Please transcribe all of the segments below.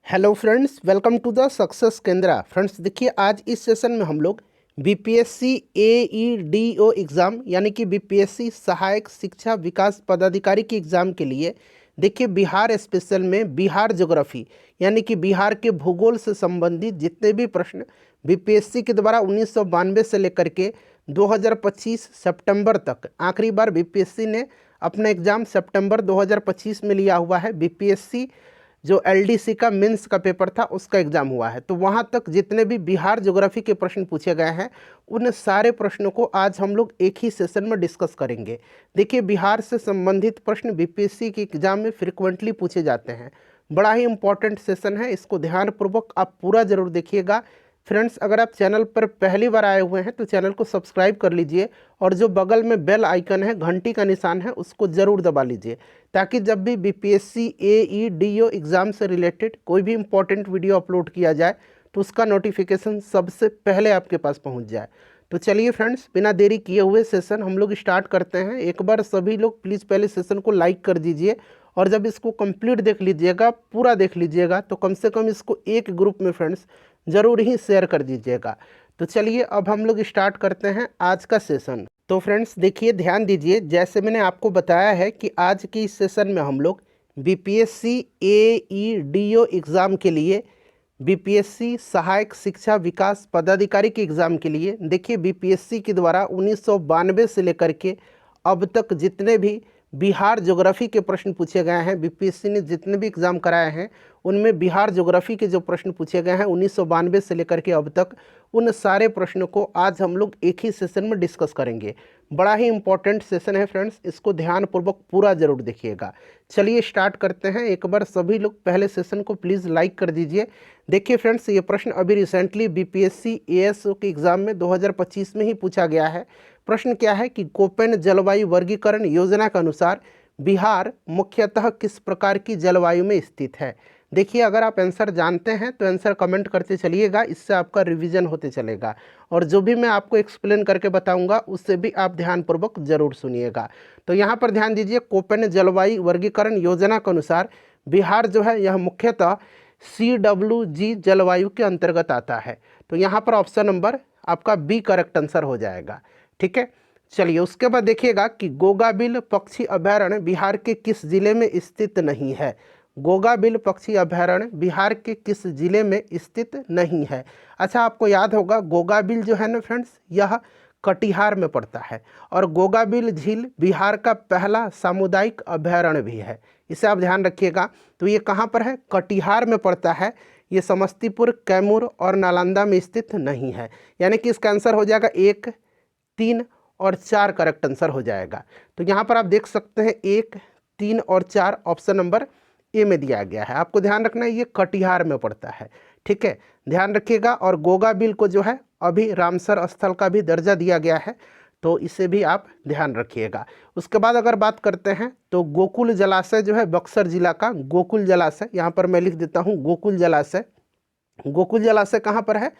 Hello friends, welcome to the success Kendra. Friends देखिए, आज इस सेशन में हम लोग बीपीएससी एईडीओ एग्ज़ाम यानी कि बीपीएससी सहायक शिक्षा विकास पदाधिकारी की एग्ज़ाम के लिए देखिए बिहार स्पेशल में बिहार ज्योग्राफी यानी कि बिहार के भूगोल से संबंधित जितने भी प्रश्न बीपीएससी के द्वारा 1992 से लेकर के 2025 सितंबर तक, आखिरी बार बीपीएससी ने अपना एग्ज़ाम सितंबर 2025 में लिया हुआ है। बीपीएससी जो एलडीसी का मेंस का पेपर था उसका एग्ज़ाम हुआ है, तो वहाँ तक जितने भी बिहार ज्योग्राफी के प्रश्न पूछे गए हैं उन सारे प्रश्नों को आज हम लोग एक ही सेशन में डिस्कस करेंगे। देखिए, बिहार से संबंधित प्रश्न बीपीएससी के एग्ज़ाम में फ्रिक्वेंटली पूछे जाते हैं। बड़ा ही इंपॉर्टेंट सेशन है, इसको ध्यानपूर्वक आप पूरा ज़रूर देखिएगा। फ्रेंड्स, अगर आप चैनल पर पहली बार आए हुए हैं तो चैनल को सब्सक्राइब कर लीजिए और जो बगल में बेल आइकन है, घंटी का निशान है, उसको ज़रूर दबा लीजिए ताकि जब भी बीपीएससी एईडीओ एग्ज़ाम से रिलेटेड कोई भी इम्पोर्टेंट वीडियो अपलोड किया जाए तो उसका नोटिफिकेशन सबसे पहले आपके पास पहुंच जाए। तो चलिए फ्रेंड्स, बिना देरी किए हुए सेशन हम लोग स्टार्ट करते हैं। एक बार सभी लोग प्लीज़ पहले सेशन को लाइक कर दीजिए और जब इसको कंप्लीट देख लीजिएगा, पूरा देख लीजिएगा, तो कम से कम इसको एक ग्रुप में फ्रेंड्स ज़रूर ही शेयर कर दीजिएगा। तो चलिए अब हम लोग स्टार्ट करते हैं आज का सेशन। तो फ्रेंड्स देखिए, ध्यान दीजिए, जैसे मैंने आपको बताया है कि आज की इस सेशन में हम लोग बीपीएससी एईडीओ एग्ज़ाम के लिए बीपीएससी सहायक शिक्षा विकास पदाधिकारी के एग्ज़ाम के लिए देखिए बीपीएससी के द्वारा 1992 से लेकर के अब तक जितने भी बिहार ज्योग्राफी के प्रश्न पूछे गए हैं, बीपीएससी ने जितने भी एग्ज़ाम कराए हैं उनमें बिहार ज्योग्राफी के जो प्रश्न पूछे गए हैं 1992 से लेकर के अब तक, उन सारे प्रश्नों को आज हम लोग एक ही सेशन में डिस्कस करेंगे। बड़ा ही इंपॉर्टेंट सेशन है फ्रेंड्स, इसको ध्यानपूर्वक पूरा ज़रूर देखिएगा। चलिए स्टार्ट करते हैं। एक बार सभी लोग पहले सेशन को प्लीज़ लाइक कर दीजिए। देखिए फ्रेंड्स, ये प्रश्न अभी रिसेंटली बीपीएससी एएसओ के एग्ज़ाम में 2025 में ही पूछा गया है। प्रश्न क्या है कि कोपेन जलवायु वर्गीकरण योजना के अनुसार बिहार मुख्यतः किस प्रकार की जलवायु में स्थित है। देखिए, अगर आप आंसर जानते हैं तो आंसर कमेंट करते चलिएगा, इससे आपका रिवीजन होते चलेगा और जो भी मैं आपको एक्सप्लेन करके बताऊंगा उससे भी आप ध्यानपूर्वक जरूर सुनिएगा। तो यहाँ पर ध्यान दीजिए, कोपेन जलवायु वर्गीकरण योजना के अनुसार बिहार जो है यह मुख्यतः CWG जलवायु के अंतर्गत आता है। तो यहाँ पर ऑप्शन नंबर आपका बी करेक्ट आंसर हो जाएगा। ठीक है, चलिए उसके बाद देखिएगा कि गोगाबिल पक्षी अभयारण्य बिहार के किस जिले में स्थित नहीं है। गोगाबिल पक्षी अभयारण्य बिहार के किस जिले में स्थित नहीं है। अच्छा, आपको याद होगा गोगाबिल जो है ना फ्रेंड्स, यह कटिहार में पड़ता है और गोगाबिल झील बिहार का पहला सामुदायिक अभयारण्य भी है, इसे आप ध्यान रखिएगा। तो ये कहाँ पर है? कटिहार में पड़ता है। ये समस्तीपुर, कैमूर और नालंदा में स्थित नहीं है, यानी कि इसका आंसर हो जाएगा 1, 3 और 4 करेक्ट आंसर हो जाएगा। तो यहाँ पर आप देख सकते हैं 1, 3 और 4 ऑप्शन नंबर ए में दिया गया है। आपको ध्यान रखना है ये कटिहार में पड़ता है। ठीक है, ध्यान रखिएगा। और गोगाबिल को जो है अभी रामसर स्थल का भी दर्जा दिया गया है, तो इसे भी आप ध्यान रखिएगा। उसके बाद अगर बात करते हैं तो गोकुल जलाशय जो है बक्सर जिला का गोकुल जलाशय, यहाँ पर मैं लिख देता हूँ गोकुल जलाशय। गोकुल जलाशय कहाँ पर है?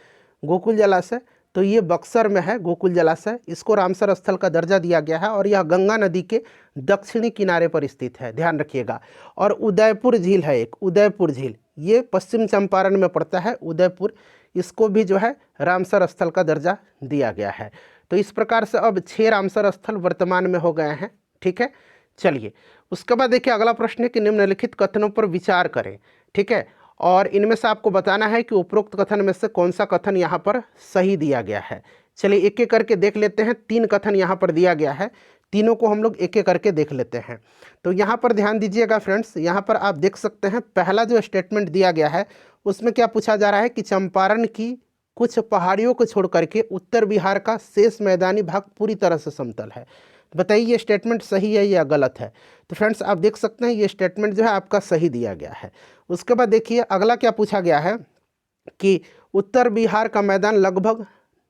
गोकुल जलाशय तो ये बक्सर में है गोकुल जलाशय। इसको रामसर स्थल का दर्जा दिया गया है और यह गंगा नदी के दक्षिणी किनारे पर स्थित है, ध्यान रखिएगा। और उदयपुर झील है एक, उदयपुर झील, ये पश्चिम चंपारण में पड़ता है उदयपुर, इसको भी जो है रामसर स्थल का दर्जा दिया गया है। तो इस प्रकार से अब 6 रामसर स्थल वर्तमान में हो गए हैं। ठीक है, चलिए उसके बाद देखिए अगला प्रश्न है कि निम्नलिखित कथनों पर विचार करें। ठीक है, और इनमें से आपको बताना है कि उपरोक्त कथन में से कौन सा कथन यहाँ पर सही दिया गया है। चलिए एक एक करके देख लेते हैं। 3 कथन यहाँ पर दिया गया है, तीनों को हम लोग एक एक करके देख लेते हैं। तो यहाँ पर ध्यान दीजिएगा फ्रेंड्स, यहाँ पर आप देख सकते हैं पहला जो स्टेटमेंट दिया गया है उसमें क्या पूछा जा रहा है कि चंपारण की कुछ पहाड़ियों को छोड़ करके उत्तर बिहार का शेष मैदानी भाग पूरी तरह से समतल है। बताइए ये स्टेटमेंट सही है या गलत है? तो फ्रेंड्स आप देख सकते हैं ये स्टेटमेंट जो है आपका सही दिया गया है। उसके बाद देखिए अगला क्या पूछा गया है कि उत्तर बिहार का मैदान लगभग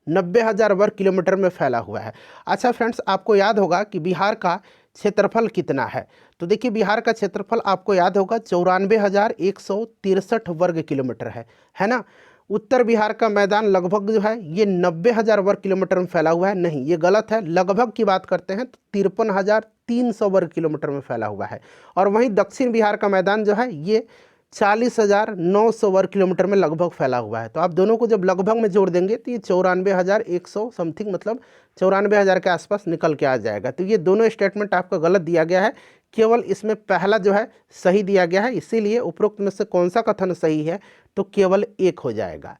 90,000 वर्ग किलोमीटर में फैला हुआ है। अच्छा फ्रेंड्स, आपको याद होगा कि बिहार का क्षेत्रफल कितना है? तो देखिए बिहार का क्षेत्रफल आपको याद होगा 94,163 वर्ग किलोमीटर है ना। उत्तर बिहार का मैदान लगभग जो है ये 90,000 वर्ग किलोमीटर में फैला हुआ है, नहीं ये गलत है। लगभग की बात करते हैं तो 53,300 वर्ग किलोमीटर में फैला हुआ है। और वहीं दक्षिण बिहार का मैदान जो है ये 40,900 वर्ग किलोमीटर में लगभग फैला हुआ है। तो आप दोनों को जब लगभग में जोड़ देंगे तो ये 94,100 समथिंग, मतलब 94,000 के आसपास निकल के आ जाएगा। तो ये दोनों स्टेटमेंट आपका गलत दिया गया है, केवल इसमें पहला जो है सही दिया गया है, इसीलिए उपरोक्त में से कौन सा कथन सही है, तो केवल एक हो जाएगा।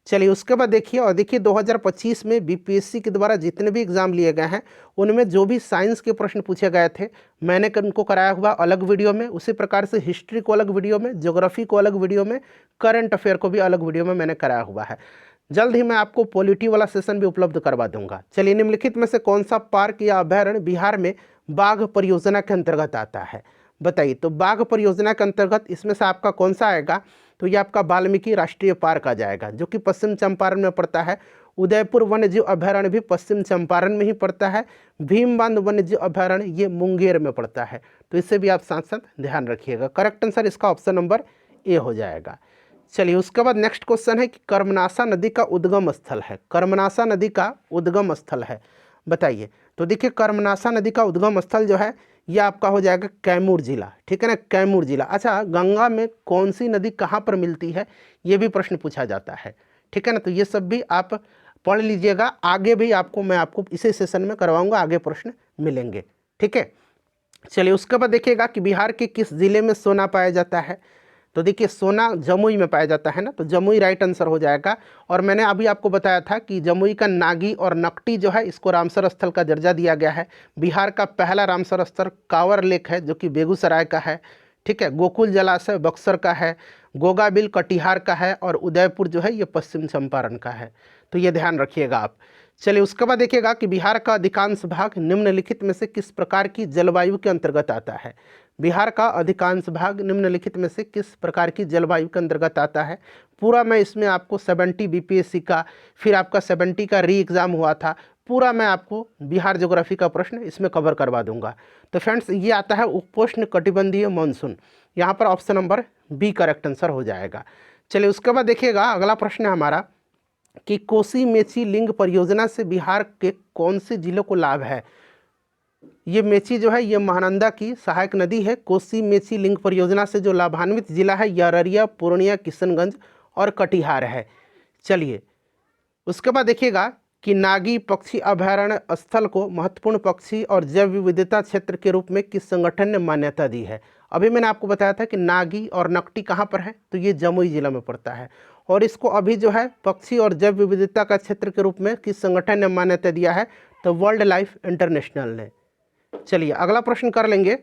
चलिए उसके बाद देखिए, और देखिए 2025 में बीपीएससी के द्वारा जितने भी एग्जाम लिए गए हैं उनमें जो भी साइंस के प्रश्न पूछे गए थे मैंने उनको कराया हुआ अलग वीडियो में, उसी प्रकार से हिस्ट्री को अलग वीडियो में, ज्योग्राफी को अलग वीडियो में, करंट अफेयर को भी अलग वीडियो में मैंने कराया हुआ है। जल्द ही मैं आपको पॉलिटी वाला सेशन भी उपलब्ध करवा दूंगा। चलिए निम्नलिखित में से कौन सा पार्क या अभ्यारण्य बिहार में बाघ परियोजना के अंतर्गत आता है, बताइए। तो बाघ परियोजना के अंतर्गत इसमें से आपका कौन सा आएगा, तो ये आपका वाल्मीकि राष्ट्रीय पार्क आ जाएगा, जो कि पश्चिम चंपारण में पड़ता है। उदयपुर वन्यजीव अभ्यारण्य भी पश्चिम चंपारण में ही पड़ता है। भीमबांध वन्यजीव अभ्यारण्य ये मुंगेर में पड़ता है। तो इससे भी आप साथ साथ ध्यान रखिएगा। करेक्ट आंसर इसका ऑप्शन नंबर ए हो जाएगा। चलिए उसके बाद नेक्स्ट क्वेश्चन है कि कर्मनाशा नदी का उद्गम स्थल है, कर्मनाशा नदी का उद्गम स्थल है, बताइए। तो देखिए कर्मनाशा नदी का उद्गम स्थल जो है ये आपका हो जाएगा कैमूर जिला, ठीक है ना, कैमूर जिला। अच्छा, गंगा में कौन सी नदी कहाँ पर मिलती है ये भी प्रश्न पूछा जाता है, ठीक है ना। तो ये सब भी आप पढ़ लीजिएगा, आगे भी मैं आपको इसी सेशन में करवाऊंगा, आगे प्रश्न मिलेंगे, ठीक है। चलिए उसके बाद देखिएगा कि बिहार के किस जिले में सोना पाया जाता है। तो देखिए सोना जमुई में पाया जाता है ना, तो जमुई राइट आंसर हो जाएगा। और मैंने अभी आपको बताया था कि जमुई का नागी और नकटी जो है इसको रामसर स्थल का दर्जा दिया गया है। बिहार का पहला रामसर स्थल कांवर लेक है जो कि बेगूसराय का है, ठीक है। गोकुल जलाशय बक्सर का है, गोगाबिल कटिहार का है, और उदयपुर जो है ये पश्चिम चंपारण का है। तो ये ध्यान रखिएगा आप। चलिए उसके बाद देखिएगा कि बिहार का अधिकांश भाग निम्नलिखित में से किस प्रकार की जलवायु के अंतर्गत आता है। बिहार का अधिकांश भाग निम्नलिखित में से किस प्रकार की जलवायु के अंतर्गत आता है। पूरा मैं इसमें आपको 70 बीपीएससी का, फिर आपका 70 का री एग्ज़ाम हुआ था, पूरा मैं आपको बिहार ज्योग्राफी का प्रश्न इसमें कवर करवा दूंगा। तो फ्रेंड्स ये आता है उपोष्ण कटिबंधीय मानसून, यहाँ पर option number B correct answer हो जाएगा। चलिए उसके बाद देखिएगा अगला प्रश्न है हमारा कि कोसी मेची लिंग परियोजना से बिहार के कौन से जिलों को लाभ है। ये मेची जो है ये महानंदा की सहायक नदी है। कोसी मेची लिंग परियोजना से जो लाभान्वित जिला है ये अररिया, पूर्णिया, किशनगंज और कटिहार है। चलिए उसके बाद देखिएगा कि नागी पक्षी अभयारण्य स्थल को महत्वपूर्ण पक्षी और जैव विविधता क्षेत्र के रूप में किस संगठन ने मान्यता दी है। अभी मैंने आपको बताया था कि नागी और नकटी कहाँ पर है, तो ये जमुई जिला में पड़ता है। और इसको अभी जो है पक्षी और जैव विविधता का क्षेत्र के रूप में किस संगठन ने मान्यता दिया है, तो वर्ल्ड लाइफ इंटरनेशनल ने। चलिए अगला प्रश्न कर लेंगे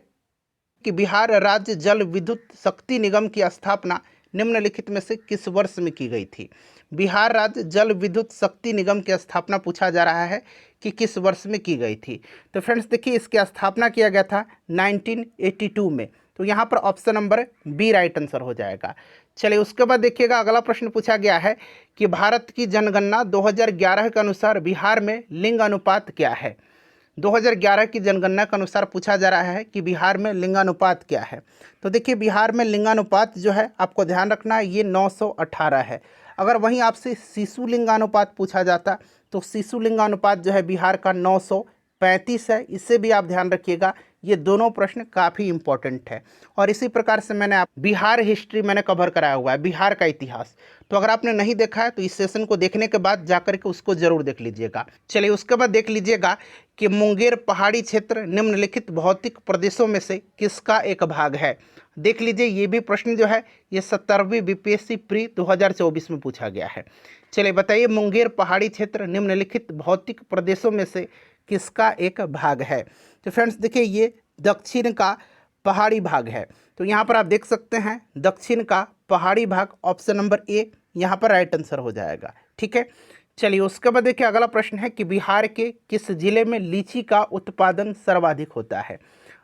कि बिहार राज्य जल विद्युत शक्ति निगम की स्थापना निम्नलिखित में से किस वर्ष में की गई थी। बिहार राज्य जल विद्युत शक्ति निगम की स्थापना पूछा जा रहा है कि किस वर्ष में की गई थी। तो फ्रेंड्स देखिए इसकी स्थापना किया गया था 1982 में। तो यहाँ पर option number B right answer हो जाएगा। चलिए उसके बाद देखिएगा अगला प्रश्न पूछा गया है कि भारत की जनगणना 2011 के अनुसार बिहार में लिंग अनुपात क्या है। 2011 की जनगणना के अनुसार पूछा जा रहा है कि बिहार में लिंगानुपात क्या है। तो देखिए बिहार में लिंगानुपात जो है आपको ध्यान रखना है ये 918 है। अगर वहीं आपसे शिशु लिंगानुपात पूछा जाता तो शिशु लिंगानुपात जो है बिहार का 935 है। इससे भी आप ध्यान रखिएगा, ये दोनों प्रश्न काफ़ी इंपॉर्टेंट है। और इसी प्रकार से मैंने बिहार हिस्ट्री मैंने कवर कराया हुआ है, बिहार का इतिहास। तो अगर आपने नहीं देखा है तो इस सेशन को देखने के बाद जाकर के उसको जरूर देख लीजिएगा। चलिए उसके बाद देख लीजिएगा कि मुंगेर पहाड़ी क्षेत्र निम्नलिखित भौतिक प्रदेशों में से किसका एक भाग है। देख लीजिए ये भी प्रश्न जो है ये 17वीं बीपीएससी प्री 2024 में पूछा गया है। चलिए बताइए मुंगेर पहाड़ी क्षेत्र निम्नलिखित भौतिक प्रदेशों में से किसका एक भाग है। तो फ्रेंड्स देखिए ये दक्षिण का पहाड़ी भाग है। तो यहाँ पर आप देख सकते हैं दक्षिण का पहाड़ी भाग, ऑप्शन नंबर ए यहाँ पर राइट आंसर हो जाएगा, ठीक है। चलिए उसके बाद देखिए अगला प्रश्न है कि बिहार के किस जिले में लीची का उत्पादन सर्वाधिक होता है।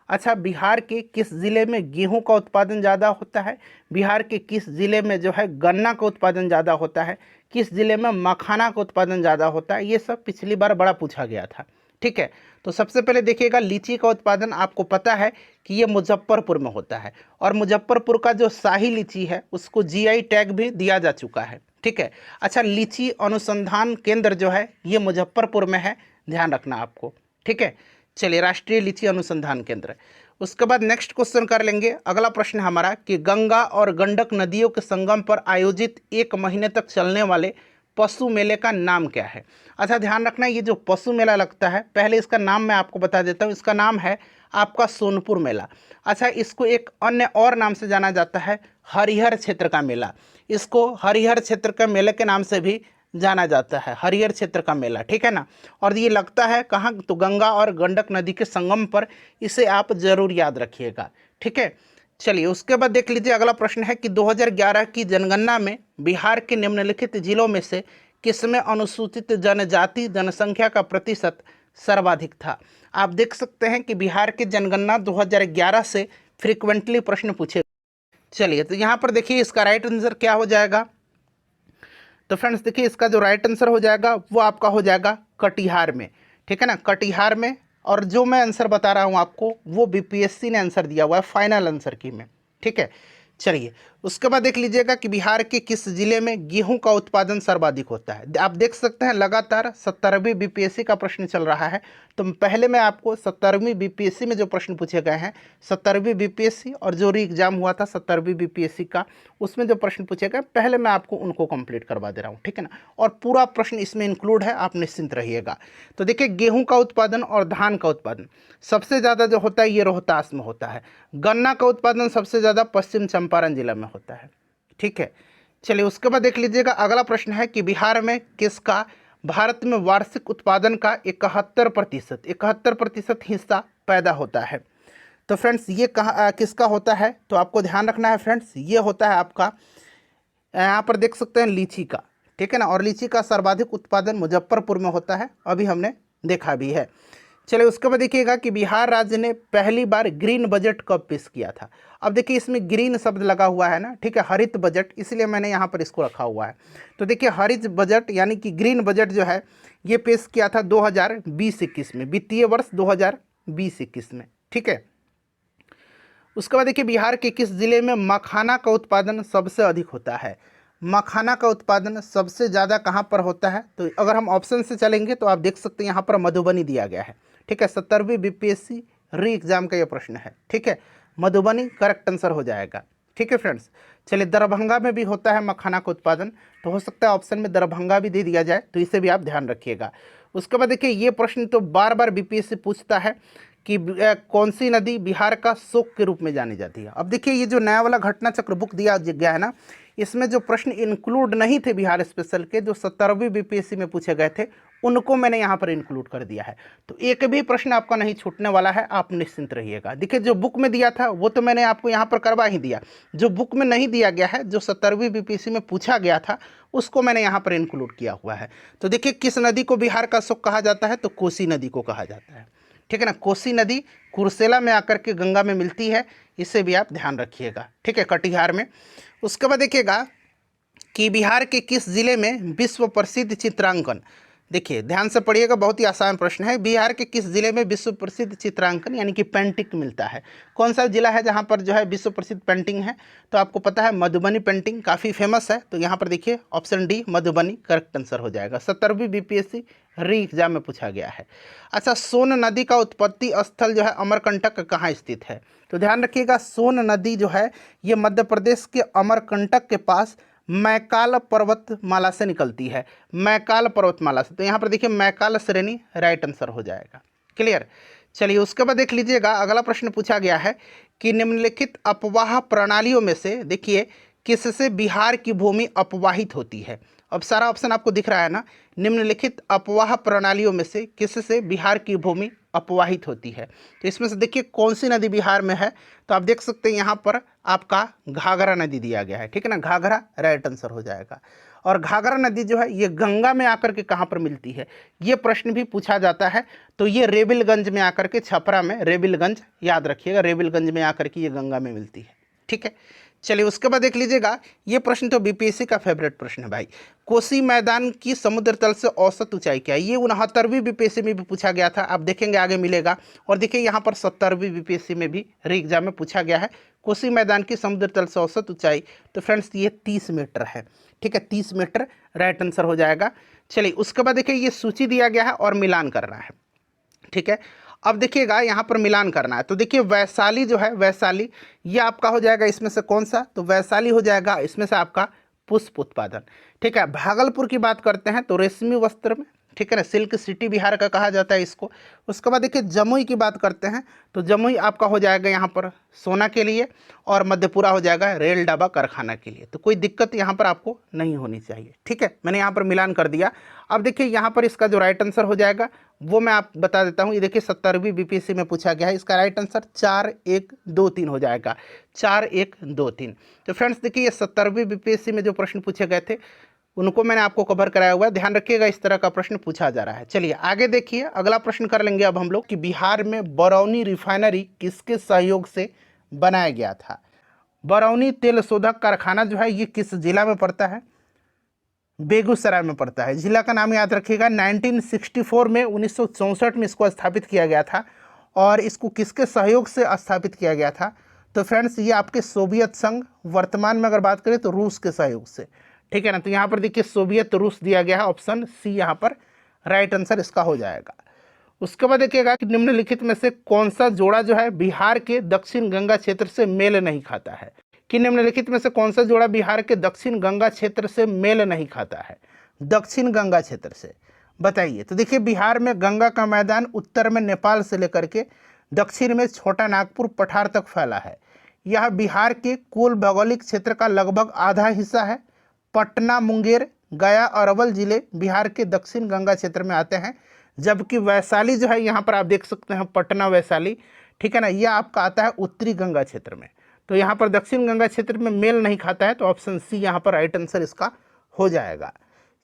अच्छा, बिहार के किस ज़िले में गेहूं का उत्पादन ज़्यादा होता है, बिहार के किस ज़िले में जो है गन्ना का उत्पादन ज़्यादा होता है, किस ज़िले में मखाना का उत्पादन ज़्यादा होता है, ये सब पिछली बार बड़ा पूछा गया था, ठीक है। तो सबसे पहले देखिएगा लीची का उत्पादन आपको पता है कि ये मुजफ्फरपुर में होता है, और मुजफ्फरपुर का जो शाही लीची है उसको जीआई टैग भी दिया जा चुका है, ठीक है। अच्छा, लीची अनुसंधान केंद्र जो है ये मुजफ्फरपुर में है, ध्यान रखना आपको, ठीक है। चलिए राष्ट्रीय लीची अनुसंधान केंद्र। उसके बाद नेक्स्ट क्वेश्चन कर लेंगे। अगला प्रश्न हमारा कि गंगा और गंडक नदियों के संगम पर आयोजित 1 महीने तक चलने वाले पशु मेले का नाम क्या है। अच्छा, ध्यान रखना, ये जो पशु मेला लगता है, पहले इसका नाम मैं आपको बता देता हूँ। इसका नाम है आपका सोनपुर मेला। अच्छा, इसको एक अन्य और नाम से जाना जाता है, हरिहर क्षेत्र का मेला। इसको हरिहर क्षेत्र के मेले के नाम से भी जाना जाता है, हरिहर क्षेत्र का मेला, ठीक है ना। और ये लगता है कहाँ, तो गंगा और गंडक नदी के संगम पर। इसे आप जरूर याद रखिएगा, ठीक है। चलिए, उसके बाद देख लीजिए अगला प्रश्न है कि 2011 की जनगणना में बिहार के निम्नलिखित जिलों में से किसमें अनुसूचित जनजाति जनसंख्या का प्रतिशत सर्वाधिक था। आप देख सकते हैं कि बिहार की जनगणना 2011 से फ्रीक्वेंटली प्रश्न पूछे। चलिए, तो यहाँ पर देखिए इसका राइट आंसर क्या हो जाएगा। तो फ्रेंड्स देखिए, इसका जो राइट आंसर हो जाएगा वो आपका हो जाएगा कटिहार में, ठीक है ना, कटिहार में। और जो मैं आंसर बता रहा हूँ आपको वो बीपीएससी ने आंसर दिया हुआ है फाइनल आंसर की में, ठीक है। चलिए, उसके बाद देख लीजिएगा कि बिहार के किस जिले में गेहूं का उत्पादन सर्वाधिक होता है। आप देख सकते हैं लगातार 17वीं बीपीएससी का प्रश्न चल रहा है। तो पहले मैं आपको 17वीं बीपीएससी में जो प्रश्न पूछे गए हैं, 17वीं बीपीएससी और जो री एग्जाम हुआ था 17वीं बीपीएससी का, उसमें जो प्रश्न पूछे गए पहले मैं आपको उनको कंप्लीट करवा दे रहा हूँ, ठीक है ना। और पूरा प्रश्न इसमें इंक्लूड है, आप निश्चिंत रहिएगा। तो देखिए, गेहूँ का उत्पादन और धान का उत्पादन सबसे ज़्यादा जो होता है ये रोहतास में होता है। गन्ना का उत्पादन सबसे ज़्यादा पश्चिम चंपारण जिला में होता है, ठीक है। चलिए, उसके बाद देख लीजिएगा अगला प्रश्न है कि बिहार में किसका भारत में वार्षिक उत्पादन का 71% हिस्सा पैदा होता है। तो फ्रेंड्स ये किसका होता है, तो आपको ध्यान रखना है फ्रेंड्स, ये होता है आपका, यहाँ पर देख सकते हैं लीची का, ठीक है ना। और लीची का सर्वाधिक उत्पादन मुजफ्फरपुर में होता है, अभी हमने देखा भी है। चलिए, उसके बाद देखिएगा कि बिहार राज्य ने पहली बार ग्रीन बजट कब पेश किया था। अब देखिए इसमें ग्रीन शब्द लगा हुआ है ना, ठीक है, हरित बजट, इसलिए मैंने यहाँ पर इसको रखा हुआ है। तो देखिए हरित बजट यानी कि ग्रीन बजट जो है ये पेश किया था 2020-21 में, वित्तीय वर्ष 2020-21 में, ठीक है। उसके बाद देखिए बिहार के किस जिले में मखाना का उत्पादन सबसे अधिक होता है। मखाना का उत्पादन सबसे ज़्यादा कहाँ पर होता है, तो अगर हम ऑप्शन से चलेंगे तो आप देख सकते हैं यहाँ पर मधुबनी दिया गया है, ठीक है। 17वीं बीपीएससी री एग्जाम का ये प्रश्न है, ठीक है। मधुबनी करेक्ट आंसर हो जाएगा, ठीक है फ्रेंड्स। चलिए, दरभंगा में भी होता है मखाना का उत्पादन, तो हो सकता है ऑप्शन में दरभंगा भी दे दिया जाए, तो इसे भी आप ध्यान रखिएगा। उसके बाद देखिए ये प्रश्न तो बार बार बीपीएससी पूछता है कि कौन सी नदी बिहार का शोक के रूप में जानी जाती है। अब देखिए ये जो नया वाला घटना चक्र बुक दिया गया है ना, इसमें जो प्रश्न इंक्लूड नहीं थे बिहार स्पेशल के, जो 17वीं बीपीएससी में पूछे गए थे, उनको मैंने यहाँ पर इंक्लूड कर दिया है। तो एक भी प्रश्न आपका नहीं छूटने वाला है, आप निश्चिंत रहिएगा। देखिए जो बुक में दिया था वो तो मैंने आपको यहाँ पर करवा ही दिया, जो बुक में नहीं दिया गया है, जो 17वीं बीपीएससी में पूछा गया था, उसको मैंने यहाँ पर इंक्लूड किया हुआ है। तो देखिए किस नदी को बिहार का शोक कहा जाता है, तो कोसी नदी को कहा जाता है, ठीक है ना। कोसी नदी कुर्सेला में आकर के गंगा में मिलती है, इसे भी आप ध्यान रखिएगा, ठीक है, कटिहार में। उसके बाद देखिएगा कि बिहार के किस जिले में विश्व प्रसिद्ध चित्रांकन, देखिए ध्यान से पढ़िएगा, बहुत ही आसान प्रश्न है। बिहार के किस जिले में विश्व प्रसिद्ध चित्रांकन यानी कि पेंटिंग मिलता है। कौन सा जिला है जहाँ पर जो है विश्व प्रसिद्ध पेंटिंग है, तो आपको पता है मधुबनी पेंटिंग काफ़ी फेमस है। तो यहाँ पर देखिए option D Madhubani correct answer हो जाएगा, 17वीं बीपीएससी री एग्जाम में पूछा गया है। अच्छा, सोन नदी का उत्पत्ति स्थल जो है अमरकंटक कहाँ स्थित है, तो ध्यान रखिएगा सोन नदी जो है ये मध्य प्रदेश के अमरकंटक के पास मैकाल पर्वतमाला से निकलती है, मैकाल पर्वतमाला से। तो यहाँ पर देखिए मैकाल श्रेणी राइट आंसर हो जाएगा, क्लियर। चलिए उसके बाद देख लीजिएगा अगला प्रश्न पूछा गया है कि निम्नलिखित अपवाह प्रणालियों में से देखिए किससे बिहार की भूमि अपवाहित होती है। अब सारा ऑप्शन आपको दिख रहा है ना, निम्नलिखित अपवाह प्रणालियों में से किससे बिहार की भूमि अपवाहित होती है। तो इसमें से देखिए कौन सी नदी बिहार में है, तो आप देख सकते हैं यहाँ पर आपका घाघरा नदी दिया गया है, ठीक है ना, घाघरा राइट आंसर हो जाएगा। और घाघरा नदी जो है ये गंगा में आकर के कहाँ पर मिलती है, ये प्रश्न भी पूछा जाता है। तो ये रेबिलगंज में आकर के, छपरा में रेबिलगंज, याद रखिएगा रेबिलगंज में आकर के ये गंगा में मिलती है, ठीक है। चलिए उसके बाद देख लीजिएगा ये प्रश्न तो बीपीएससी का फेवरेट प्रश्न है भाई, कोसी मैदान की समुद्र तल से औसत ऊंचाई क्या है। ये 69वीं बीपीएससी में भी पूछा गया था, आप देखेंगे आगे मिलेगा। और देखिए यहाँ पर 70वीं बीपीएससी में भी री एग्जाम में पूछा गया है कोसी मैदान की समुद्र तल से औसत ऊंचाई। तो फ्रेंड्स ये 30 मीटर है, ठीक है, 30 मीटर राइट आंसर हो जाएगा। चलिए उसके बाद देखिए ये सूची दिया गया है और मिलान करना है, ठीक है। अब देखिएगा यहाँ पर मिलान करना है, तो देखिए वैशाली जो है, वैशाली ये आपका हो जाएगा इसमें से कौन सा, तो वैशाली हो जाएगा इसमें से आपका पुष्प उत्पादन। ठीक है, भागलपुर की बात करते हैं तो रेशमी वस्त्र में, ठीक है ना, सिल्क सिटी बिहार का कहा जाता है इसको। उसके बाद देखिए जमुई की बात करते हैं तो जमुई आपका हो जाएगा यहाँ पर सोना के लिए, और मधेपुरा हो जाएगा रेल डाबा कारखाना के लिए। तो कोई दिक्कत यहाँ पर आपको नहीं होनी चाहिए। ठीक है, मैंने यहाँ पर मिलान कर दिया। अब देखिए यहाँ पर इसका जो राइट आंसर हो जाएगा वो मैं आप बता देता हूँ। ये देखिए 70वीं बीपीएससी में पूछा गया है, इसका राइट आंसर 4 1 2 3 हो जाएगा, 4 1 2 3। तो फ्रेंड्स देखिए ये 70वीं बीपीएससी में जो प्रश्न पूछे गए थे उनको मैंने आपको कवर कराया हुआ है, ध्यान रखिएगा इस तरह का प्रश्न पूछा जा रहा है। चलिए आगे देखिए, अगला प्रश्न कर लेंगे अब हम लोग कि बिहार में बरौनी रिफाइनरी किसके सहयोग से बनाया गया था। बरौनी तेल शोधक कारखाना जो है ये किस जिला में पड़ता है, बेगूसराय में पड़ता है। जिला का नाम याद रखिएगा। 1964 में 1964 में इसको स्थापित किया गया था, और इसको किसके सहयोग से स्थापित किया गया था, तो फ्रेंड्स ये आपके सोवियत संघ, वर्तमान में अगर बात करें तो रूस के सहयोग से। ठीक है ना, तो यहाँ पर देखिए सोवियत रूस दिया गया है, ऑप्शन सी यहाँ पर राइट आंसर इसका हो जाएगा। उसके बाद देखिएगा कि निम्नलिखित में से कौन सा जोड़ा जो है बिहार के दक्षिण गंगा क्षेत्र से मेल नहीं खाता है, कि निम्नलिखित में से कौन सा जोड़ा बिहार के दक्षिण गंगा क्षेत्र से मेल नहीं खाता है, दक्षिण गंगा क्षेत्र से बताइए। तो देखिए बिहार में गंगा का मैदान उत्तर में नेपाल से लेकर के दक्षिण में छोटा नागपुर पठार तक फैला है। यह बिहार के कुल भौगोलिक क्षेत्र का लगभग आधा हिस्सा है। पटना, मुंगेर, गया और अरवल जिले बिहार के दक्षिण गंगा क्षेत्र में आते हैं, जबकि वैशाली जो है यहाँ पर आप देख सकते हैं पटना वैशाली, ठीक है ना, यह आपका आता है उत्तरी गंगा क्षेत्र में। तो यहाँ पर दक्षिण गंगा क्षेत्र में मेल नहीं खाता है, तो ऑप्शन सी यहाँ पर राइट आंसर इसका हो जाएगा।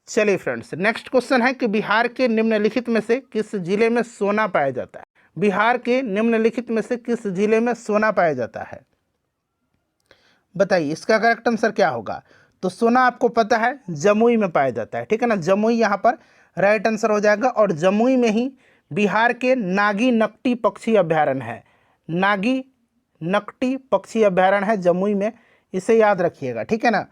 चलिए फ्रेंड्स, नेक्स्ट क्वेश्चन है कि बिहार के निम्नलिखित में से किस जिले में सोना पाया जाता है। बिहार के निम्नलिखित में से किस जिले में सोना पाया जाता है, बताइए इसका करेक्ट आंसर क्या होगा। तो सोना आपको पता है जमुई में पाया जाता है, ठीक है ना, जमुई यहाँ पर राइट आंसर हो जाएगा। और जमुई में ही बिहार के नागी नकटी पक्षी अभ्यारण्य है, नागी नकटी पक्षी अभ्यारण्य है जमुई में, इसे याद रखिएगा, ठीक है ना।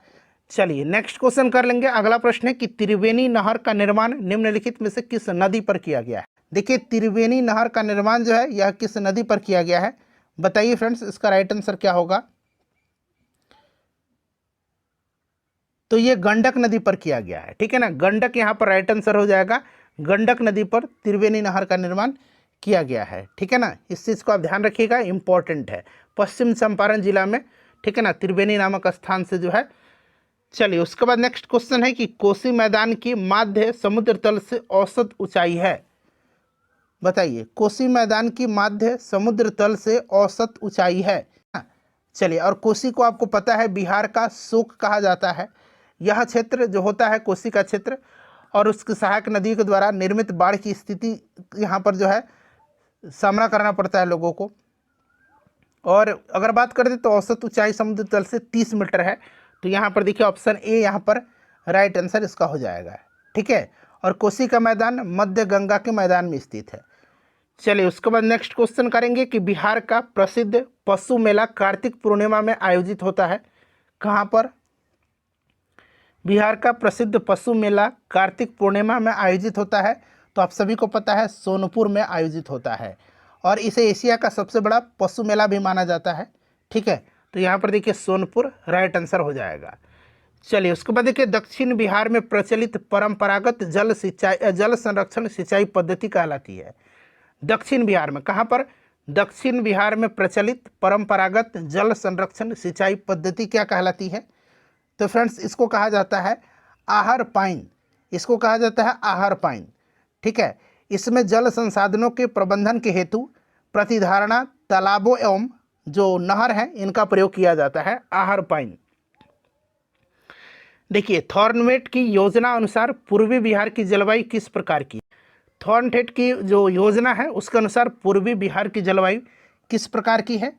चलिए नेक्स्ट क्वेश्चन कर लेंगे। अगला प्रश्न है कि त्रिवेणी नहर का निर्माण निम्नलिखित में से किस नदी पर किया गया है। देखिए त्रिवेणी नहर का निर्माण जो है यह किस नदी पर किया गया है, बताइए फ्रेंड्स इसका राइट आंसर क्या होगा। तो ये गंडक नदी पर किया गया है, ठीक है ना, गंडक यहाँ पर राइट आंसर हो जाएगा। गंडक नदी पर त्रिवेणी नहर का निर्माण किया गया है, ठीक है ना, इस चीज़ को आप ध्यान रखिएगा, इंपॉर्टेंट है, पश्चिम चंपारण जिला में, ठीक है ना, त्रिवेणी नामक स्थान से जो है। चलिए उसके बाद नेक्स्ट क्वेश्चन है कि कोसी मैदान की माध्य समुद्र तल से औसत ऊंचाई है, बताइए कोसी मैदान की माध्य समुद्र तल से औसत ऊंचाई है। चलिए, और कोसी को आपको पता है बिहार का शोक कहा जाता है। यह क्षेत्र जो होता है कोसी का क्षेत्र, और उसकी सहायक नदी के द्वारा निर्मित बाढ़ की स्थिति यहाँ पर जो है सामना करना पड़ता है लोगों को। और अगर बात करें तो औसत ऊंचाई समुद्र तल से 30 मीटर है, तो यहाँ पर देखिए ऑप्शन ए यहाँ पर राइट आंसर इसका हो जाएगा, ठीक है। और कोसी का मैदान मध्य गंगा के मैदान में स्थित है। चलिए उसके बाद नेक्स्ट क्वेश्चन करेंगे कि बिहार का प्रसिद्ध पशु मेला कार्तिक पूर्णिमा में आयोजित होता है, कहाँ पर। बिहार का प्रसिद्ध पशु मेला कार्तिक पूर्णिमा में आयोजित होता है, तो आप सभी को पता है सोनपुर में आयोजित होता है, और इसे एशिया का सबसे बड़ा पशु मेला भी माना जाता है, ठीक है। तो यहाँ पर देखिए सोनपुर राइट आंसर हो जाएगा। चलिए उसके बाद देखिए दक्षिण बिहार में प्रचलित परंपरागत जल संरक्षण सिंचाई पद्धति कहलाती है। दक्षिण बिहार में कहाँ पर, दक्षिण बिहार में प्रचलित परंपरागत जल संरक्षण सिंचाई पद्धति क्या कहलाती है, तो फ्रेंड्स इसको कहा जाता है आहर पाइन, इसको कहा जाता है आहर पाइन, ठीक है। इसमें जल संसाधनों के प्रबंधन के हेतु प्रतिधारणा तालाबों एवं जो नहर हैं इनका प्रयोग किया जाता है, आहर पाइन। देखिए थॉर्नवेट की योजना अनुसार पूर्वी बिहार की जलवायु किस प्रकार की, थॉर्नवेट की जो योजना है उसके अनुसार पूर्वी बिहार की जलवायु किस प्रकार की है,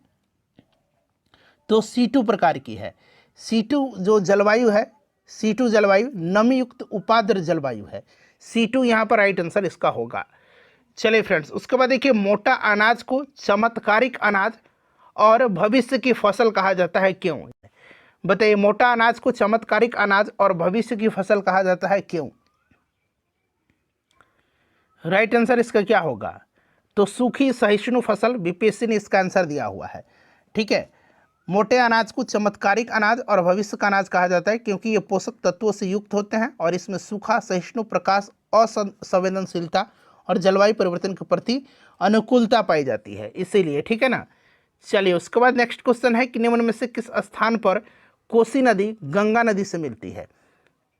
तो C2 प्रकार की है। C2 जो जलवायु है, C2 जलवायु नमी युक्त उपाद्र जलवायु है, C2 यहाँ पर राइट आंसर इसका होगा। चलिए फ्रेंड्स उसके बाद देखिए मोटा अनाज को चमत्कारिक अनाज और भविष्य की फसल कहा जाता है, क्यों, बताइए मोटा अनाज को चमत्कारिक अनाज और भविष्य की फसल कहा जाता है क्यों, राइट आंसर इसका क्या होगा। तो सूखी सहिष्णु फसल बीपीएससी ने इसका आंसर दिया हुआ है। ठीक है, मोटे अनाज को चमत्कारिक अनाज और भविष्य का अनाज कहा जाता है क्योंकि ये पोषक तत्वों से युक्त होते हैं और इसमें सूखा, सहिष्णु, प्रकाश, असंवेदनशीलता और जलवायु परिवर्तन के प्रति अनुकूलता पाई जाती है, इसीलिए। ठीक है ना। चलिए, उसके बाद नेक्स्ट क्वेश्चन है कि निम्न में से किस स्थान पर कोसी नदी गंगा नदी से मिलती है?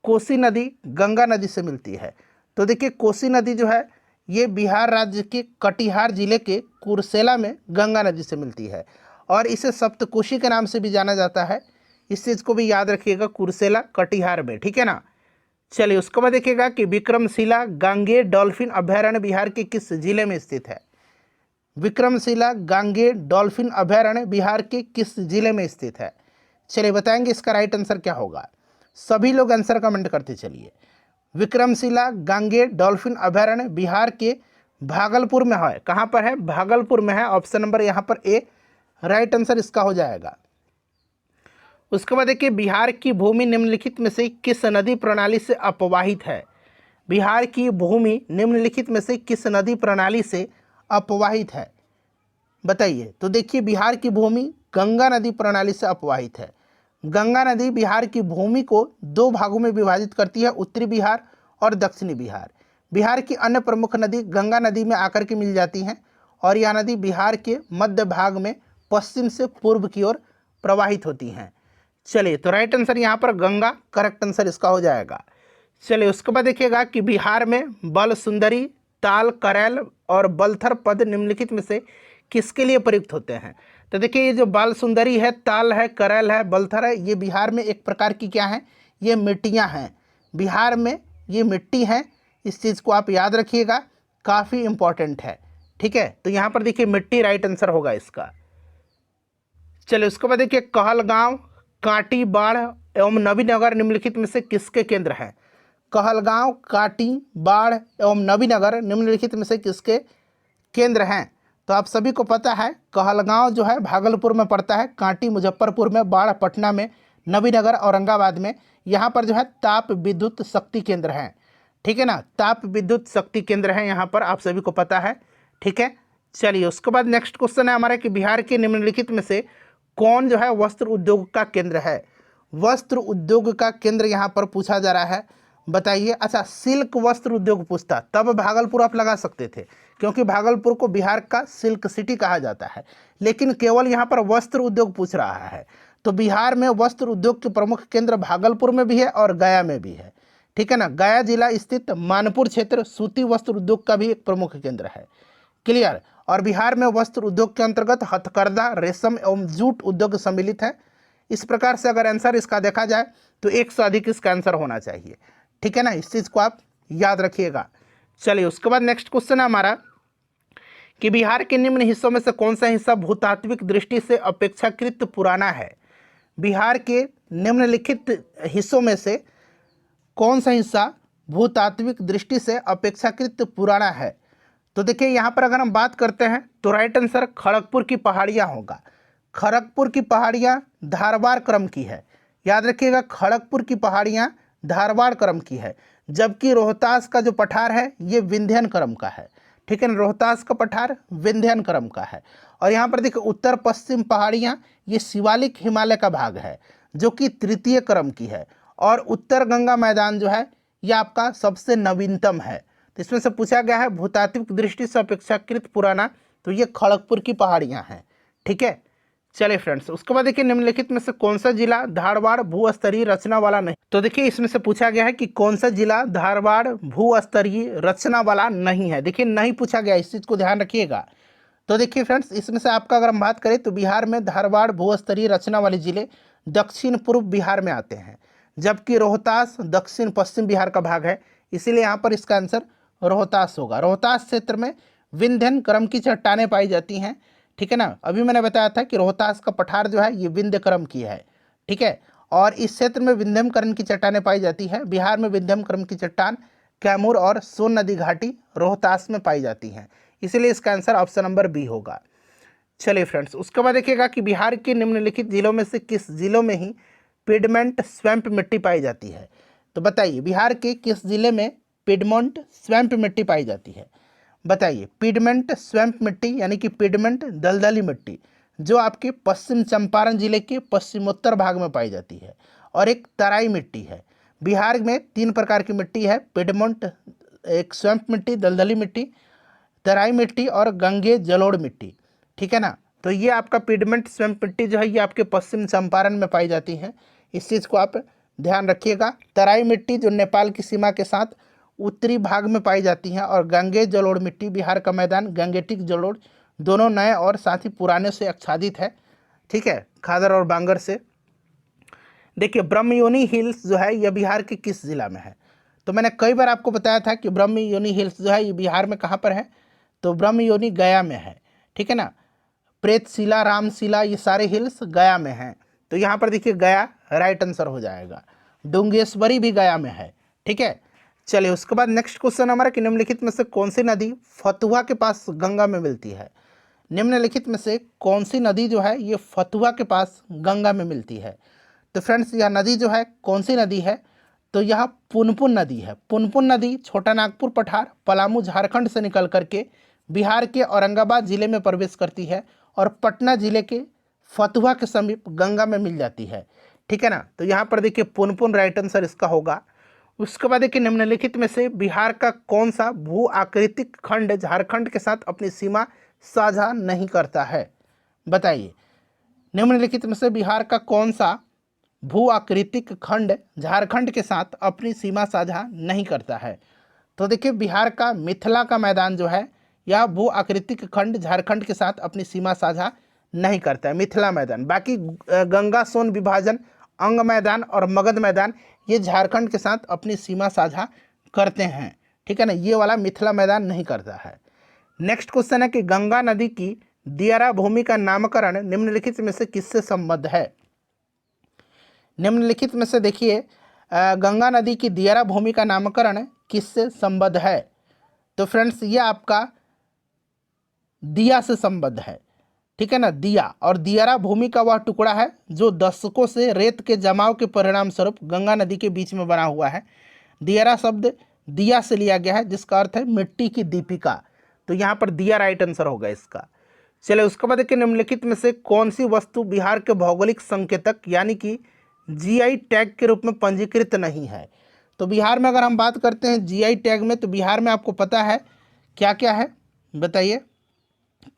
कोसी नदी गंगा नदी से मिलती है। तो देखिए, कोसी नदी जो है ये बिहार राज्य के कटिहार जिले के कुर्सेला में गंगा नदी से मिलती है और इसे सप्तकोशी के नाम से भी जाना जाता है। इस चीज़ को भी याद रखिएगा, कुर्सेला कटिहार में। ठीक है ना। चलिए, उसके बाद देखिएगा कि विक्रमशिला गांगेय डॉल्फिन अभयारण्य बिहार के किस जिले में स्थित है? विक्रमशिला गांगेय डॉल्फिन अभयारण्य बिहार के किस जिले में स्थित है? चलिए बताएंगे इसका राइट आंसर क्या होगा। सभी लोग आंसर कमेंट करते चलिए। विक्रमशिला गांगेय डॉल्फिन अभयारण्य बिहार के भागलपुर में है। कहाँ पर है? भागलपुर में है। ऑप्शन नंबर यहाँ पर ए राइट आंसर इसका हो जाएगा। उसके बाद देखिए, बिहार की भूमि निम्नलिखित में से किस नदी प्रणाली से अपवाहित है? बिहार की भूमि निम्नलिखित में से किस नदी प्रणाली से अपवाहित है? बताइए। तो देखिए, बिहार की भूमि गंगा नदी प्रणाली से अपवाहित है। गंगा नदी बिहार की भूमि को दो भागों में विभाजित करती है, उत्तरी बिहार और दक्षिणी बिहार। बिहार की अन्य प्रमुख नदी गंगा नदी में आकर के मिल जाती हैं और यह नदी बिहार के मध्य भाग में पश्चिम से पूर्व की ओर प्रवाहित होती हैं। चलिए, तो राइट आंसर यहाँ पर गंगा करेक्ट आंसर इसका हो जाएगा। चलिए, उसके बाद देखिएगा कि बिहार में बल सुंदरी, ताल, करैल और बलथर पद निम्नलिखित में से किसके लिए प्रयुक्त होते हैं? तो देखिए, ये जो बाल सुंदरी है, ताल है, करैल है, बलथर है, ये बिहार में एक प्रकार की क्या है? ये मिट्टियाँ हैं। बिहार में ये मिट्टी हैं, इस चीज़ को आप याद रखिएगा, काफ़ी इंपॉर्टेंट है। ठीक है, तो यहाँ पर देखिए मिट्टी राइट आंसर होगा इसका। चलिए, उसके बाद देखिए, कहलगांव, कांटी, बाढ़ एवं नवीनगर निम्नलिखित में से किसके केंद्र हैं? कहलगांव, कांटी, बाढ़ एवं नवीनगर निम्नलिखित में से किसके केंद्र हैं? तो आप सभी को पता है, कहलगांव जो है भागलपुर में पड़ता है, कांटी मुजफ्फरपुर में, बाढ़ पटना में, नवीनगर औरंगाबाद में। यहाँ पर जो है ताप विद्युत शक्ति केंद्र हैं। ठीक है ना, ताप विद्युत शक्ति केंद्र हैं यहाँ पर, आप सभी को पता है। ठीक है। चलिए, उसके बाद नेक्स्ट क्वेश्चन है हमारा कि बिहार के निम्नलिखित में से कौन जो है वस्त्र उद्योग का केंद्र है? वस्त्र उद्योग का केंद्र यहाँ पर पूछा जा रहा है, बताइए। अच्छा, सिल्क वस्त्र उद्योग पूछता तब भागलपुर आप लगा सकते थे, क्योंकि भागलपुर को बिहार का सिल्क सिटी कहा जाता है, लेकिन केवल यहाँ पर वस्त्र उद्योग पूछ रहा है। तो बिहार में वस्त्र उद्योग के प्रमुख केंद्र भागलपुर में भी है और गया में भी है। ठीक है ना। गया जिला स्थित मानपुर क्षेत्र सूती वस्त्र उद्योग का भी एक प्रमुख केंद्र है। क्लियर। और बिहार में वस्त्र उद्योग के अंतर्गत हथकरघा, रेशम एवं जूट उद्योग सम्मिलित है। इस प्रकार से अगर आंसर इसका देखा जाए तो एक से अधिक इसका आंसर होना चाहिए। ठीक है ना, इस चीज़ को आप याद रखिएगा। चलिए, उसके बाद नेक्स्ट क्वेश्चन है हमारा कि बिहार के निम्न हिस्सों में से कौन सा हिस्सा भूतात्विक दृष्टि से अपेक्षाकृत पुराना है? बिहार के निम्नलिखित हिस्सों में से कौन सा हिस्सा भूतात्विक दृष्टि से अपेक्षाकृत पुराना है? तो देखिए, यहाँ पर अगर हम बात करते हैं तो राइट आंसर खड़गपुर की पहाड़ियाँ होगा। खड़गपुर की पहाड़ियाँ धारवाड़ क्रम की है, याद रखिएगा, खड़गपुर की पहाड़ियाँ धारवाड़ क्रम की है, जबकि रोहतास का जो पठार है ये विंध्यन क्रम का है। ठीक है ना, रोहतास का पठार विंध्यन क्रम का है। और यहाँ पर देखिए, उत्तर पश्चिम पहाड़ियाँ ये शिवालिक हिमालय का भाग है जो कि तृतीय क्रम की है। और उत्तर गंगा मैदान जो है ये आपका सबसे नवीनतम है। तो इसमें से पूछा गया है भूतात्विक दृष्टि से अपेक्षाकृत पुराना, तो ये खड़गपुर की पहाड़ियाँ हैं। ठीक है। चलिए फ्रेंड्स, उसके बाद देखिए, निम्नलिखित में से कौन सा जिला धारवाड़ भूस्तरीय रचना वाला नहीं? तो देखिए, इसमें से पूछा गया है कि कौन सा जिला धारवाड़ भूस्तरीय रचना वाला नहीं है। देखिए, नहीं पूछा गया, इस चीज़ को ध्यान रखिएगा। तो देखिए फ्रेंड्स, इसमें से आपका अगर हम बात करें तो बिहार में धारवाड़ भूस्तरीय रचना वाले जिले दक्षिण पूर्व बिहार में आते हैं, जबकि रोहतास दक्षिण पश्चिम बिहार का भाग है, इसीलिए यहाँ पर इसका आंसर रोहतास होगा। रोहतास क्षेत्र में विंध्यन क्रम की चट्टानें पाई जाती हैं। ठीक है ना, अभी मैंने बताया था कि रोहतास का पठार जो है ये विंध्य क्रम की है। ठीक है, और इस क्षेत्र में विंध्यम क्रम की चट्टानें पाई जाती हैं। बिहार में विंध्यम क्रम की चट्टान कैमूर और सोन नदी घाटी रोहतास में पाई जाती हैं, इसीलिए इसका आंसर ऑप्शन नंबर बी होगा। चलिए फ्रेंड्स, उसके बाद देखिएगा कि बिहार के निम्नलिखित जिलों में से किस जिलों में ही पिडमेंट स्वैम्प मिट्टी पाई जाती है? तो बताइए, बिहार के किस जिले में पिडमोंट स्वैम्प मिट्टी पाई जाती है? बताइए। पिडमेंट स्वैम्प मिट्टी यानी कि पिडमेंट दलदली मिट्टी जो आपके पश्चिम चंपारण जिले के पश्चिमोत्तर भाग में पाई जाती है, और एक तराई मिट्टी है। बिहार में 3 प्रकार की मिट्टी है, पिडमेंट, एक स्वैम्प मिट्टी, दलदली मिट्टी, तराई मिट्टी और गंगे जलोढ़ मिट्टी, ठीक है ना। तो ये आपका पिडमेंट स्वैम्प मिट्टी जो है ये आपके पश्चिम चंपारण में पाई जाती है, इस चीज़ को आप ध्यान रखिएगा। तराई मिट्टी जो नेपाल की सीमा के साथ उत्तरी भाग में पाई जाती है, और गंगे जलोढ़ मिट्टी बिहार का मैदान गंगेटिक जलोढ़ दोनों नए और साथ ही पुराने से आच्छादित है, ठीक है, खादर और बांगर से। देखिए ब्रह्मयोनी हिल्स जो है यह बिहार के किस जिला में है? तो मैंने कई बार आपको बताया था कि ब्रह्मयोनी हिल्स जो है ये बिहार में कहाँ पर है, तो ब्रह्मयोनी गया में है, ठीक है ना। प्रेतशिला, रामशिला ये सारे हिल्स गया में हैं, तो यहाँ पर देखिए गया राइट आंसर हो जाएगा। डुंगेश्वरी भी गया में है, ठीक है। चलिए उसके बाद नेक्स्ट क्वेश्चन हमारा कि निम्नलिखित में से कौन सी नदी फतुहा के पास गंगा में मिलती है? निम्नलिखित में से कौन सी नदी जो है ये फतुहा के पास गंगा में मिलती है? तो फ्रेंड्स यह नदी जो है कौन सी नदी है? तो यह पुनपुन नदी है। पुनपुन नदी छोटा नागपुर पठार पलामू झारखंड से निकल करके बिहार के औरंगाबाद जिले में प्रवेश करती है और पटना जिले के फतुहा के समीप गंगा में मिल जाती है, ठीक है ना। तो यहाँ पर देखिए पुनपुन राइट आंसर इसका होगा। उसके बाद देखिए निम्नलिखित में से बिहार का कौन सा भू आकृतिक खंड झारखंड के साथ अपनी सीमा साझा नहीं करता है? बताइए निम्नलिखित में से बिहार का कौन सा भू आकृतिक खंड झारखंड के साथ अपनी सीमा साझा नहीं करता है? तो देखिए बिहार का मिथिला का मैदान जो है यह भू आकृतिक खंड झारखंड के साथ अपनी सीमा साझा नहीं करता है, मिथिला मैदान। बाकी गंगा सोन विभाजन, अंग मैदान और मगध मैदान ये झारखंड के साथ अपनी सीमा साझा करते हैं, ठीक है ना। ये वाला मिथिला मैदान नहीं करता है। नेक्स्ट क्वेश्चन है कि गंगा नदी की दियारा भूमि का नामकरण निम्नलिखित में से किससे संबद्ध है? निम्नलिखित में से देखिए गंगा नदी की दियारा भूमि का नामकरण किससे संबद्ध है? तो फ्रेंड्स ये आपका दिया से संबद्ध है, ठीक है ना। दिया और दियारा भूमि का वह टुकड़ा है जो दशकों से रेत के जमाव के परिणाम स्वरूप गंगा नदी के बीच में बना हुआ है। दियारा शब्द दिया से लिया गया है जिसका अर्थ है मिट्टी की दीपिका, तो यहाँ पर दिया राइट आंसर होगा इसका। चलिए उसके बाद देखिए निम्नलिखित में से कौन सी वस्तु बिहार के भौगोलिक संकेतक यानी कि जीआई टैग के रूप में पंजीकृत नहीं है? तो बिहार में अगर हम बात करते हैं जीआई टैग में, तो बिहार में आपको पता है क्या क्या है, बताइए।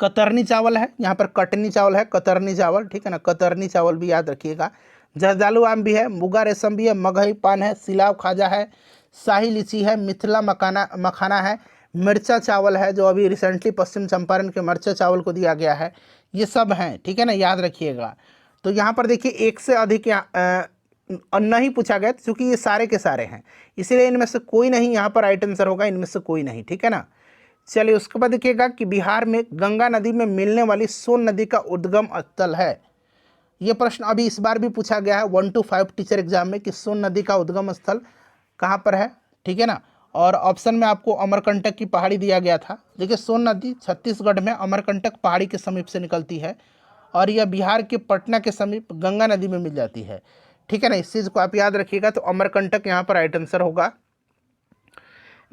कतरनी चावल है, यहाँ पर कटनी चावल है, कतरनी चावल, ठीक है ना, कतरनी चावल भी याद रखिएगा। जर्दालू आम भी है, मुगा रेशम भी है, मगही पान है, सिलाव खाजा है, शाही लीची है, मिथिला मखाना है, मिर्चा चावल है जो अभी रिसेंटली पश्चिम चंपारण के मिर्चा चावल को दिया गया है, ये सब हैं, ठीक है ना, याद रखिएगा। तो यहाँ पर देखिए एक से अधिक नहीं पूछा गया क्योंकि ये सारे के सारे हैं, इसीलिए इनमें से कोई नहीं यहाँ पर राइट आंसर होगा, इनमें से कोई नहीं, ठीक है ना। चलिए उसके बाद देखिएगा कि बिहार में गंगा नदी में मिलने वाली सोन नदी का उद्गम स्थल है। ये प्रश्न अभी इस बार भी पूछा गया है 1 to 5 टीचर एग्जाम में कि सोन नदी का उद्गम स्थल कहाँ पर है, ठीक है ना। और ऑप्शन में आपको अमरकंटक की पहाड़ी दिया गया था। देखिए सोन नदी छत्तीसगढ़ में अमरकंटक पहाड़ी के समीप से निकलती है और यह बिहार के पटना के समीप गंगा नदी में मिल जाती है, ठीक है ना। इस चीज़ को आप याद रखिएगा, तो अमरकंटक यहाँ पर राइट आंसर होगा।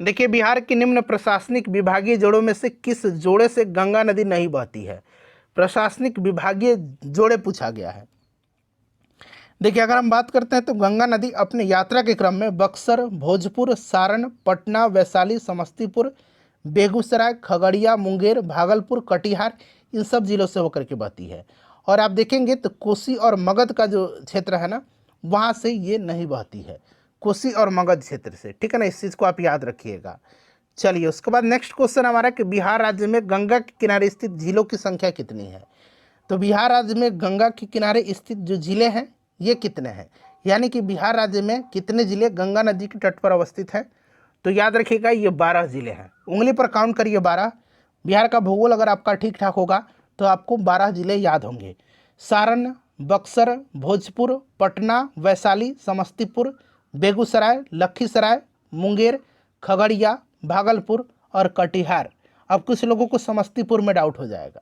देखिए बिहार के निम्न प्रशासनिक विभागीय जोड़ों में से किस जोड़े से गंगा नदी नहीं बहती है? प्रशासनिक विभागीय जोड़े पूछा गया है। देखिए अगर हम बात करते हैं तो गंगा नदी अपने यात्रा के क्रम में बक्सर, भोजपुर, सारण, पटना, वैशाली, समस्तीपुर, बेगूसराय, खगड़िया, मुंगेर, भागलपुर, कटिहार इन सब जिलों से होकर के बहती है। और आप देखेंगे तो कोसी और मगध का जो क्षेत्र है ना वहाँ से ये नहीं बहती है, कोसी और मगध क्षेत्र से, ठीक है ना। इस चीज़ को आप याद रखिएगा। चलिए उसके बाद नेक्स्ट क्वेश्चन हमारा कि बिहार राज्य में गंगा के किनारे स्थित झीलों की संख्या कितनी है? तो बिहार राज्य में गंगा के किनारे स्थित जो जिले हैं ये कितने हैं, यानी कि बिहार राज्य में कितने जिले गंगा नदी के तट पर अवस्थित हैं? तो याद रखिएगा ये 12 जिले हैं, उंगली पर काउंट करिए 12। बिहार का भूगोल अगर आपका ठीक ठाक होगा तो आपको 12 जिले याद होंगे। सारण, बक्सर, भोजपुर, पटना, वैशाली, समस्तीपुर, बेगूसराय, लखीसराय, मुंगेर, खगड़िया, भागलपुर और कटिहार। अब कुछ लोगों को समस्तीपुर में डाउट हो जाएगा,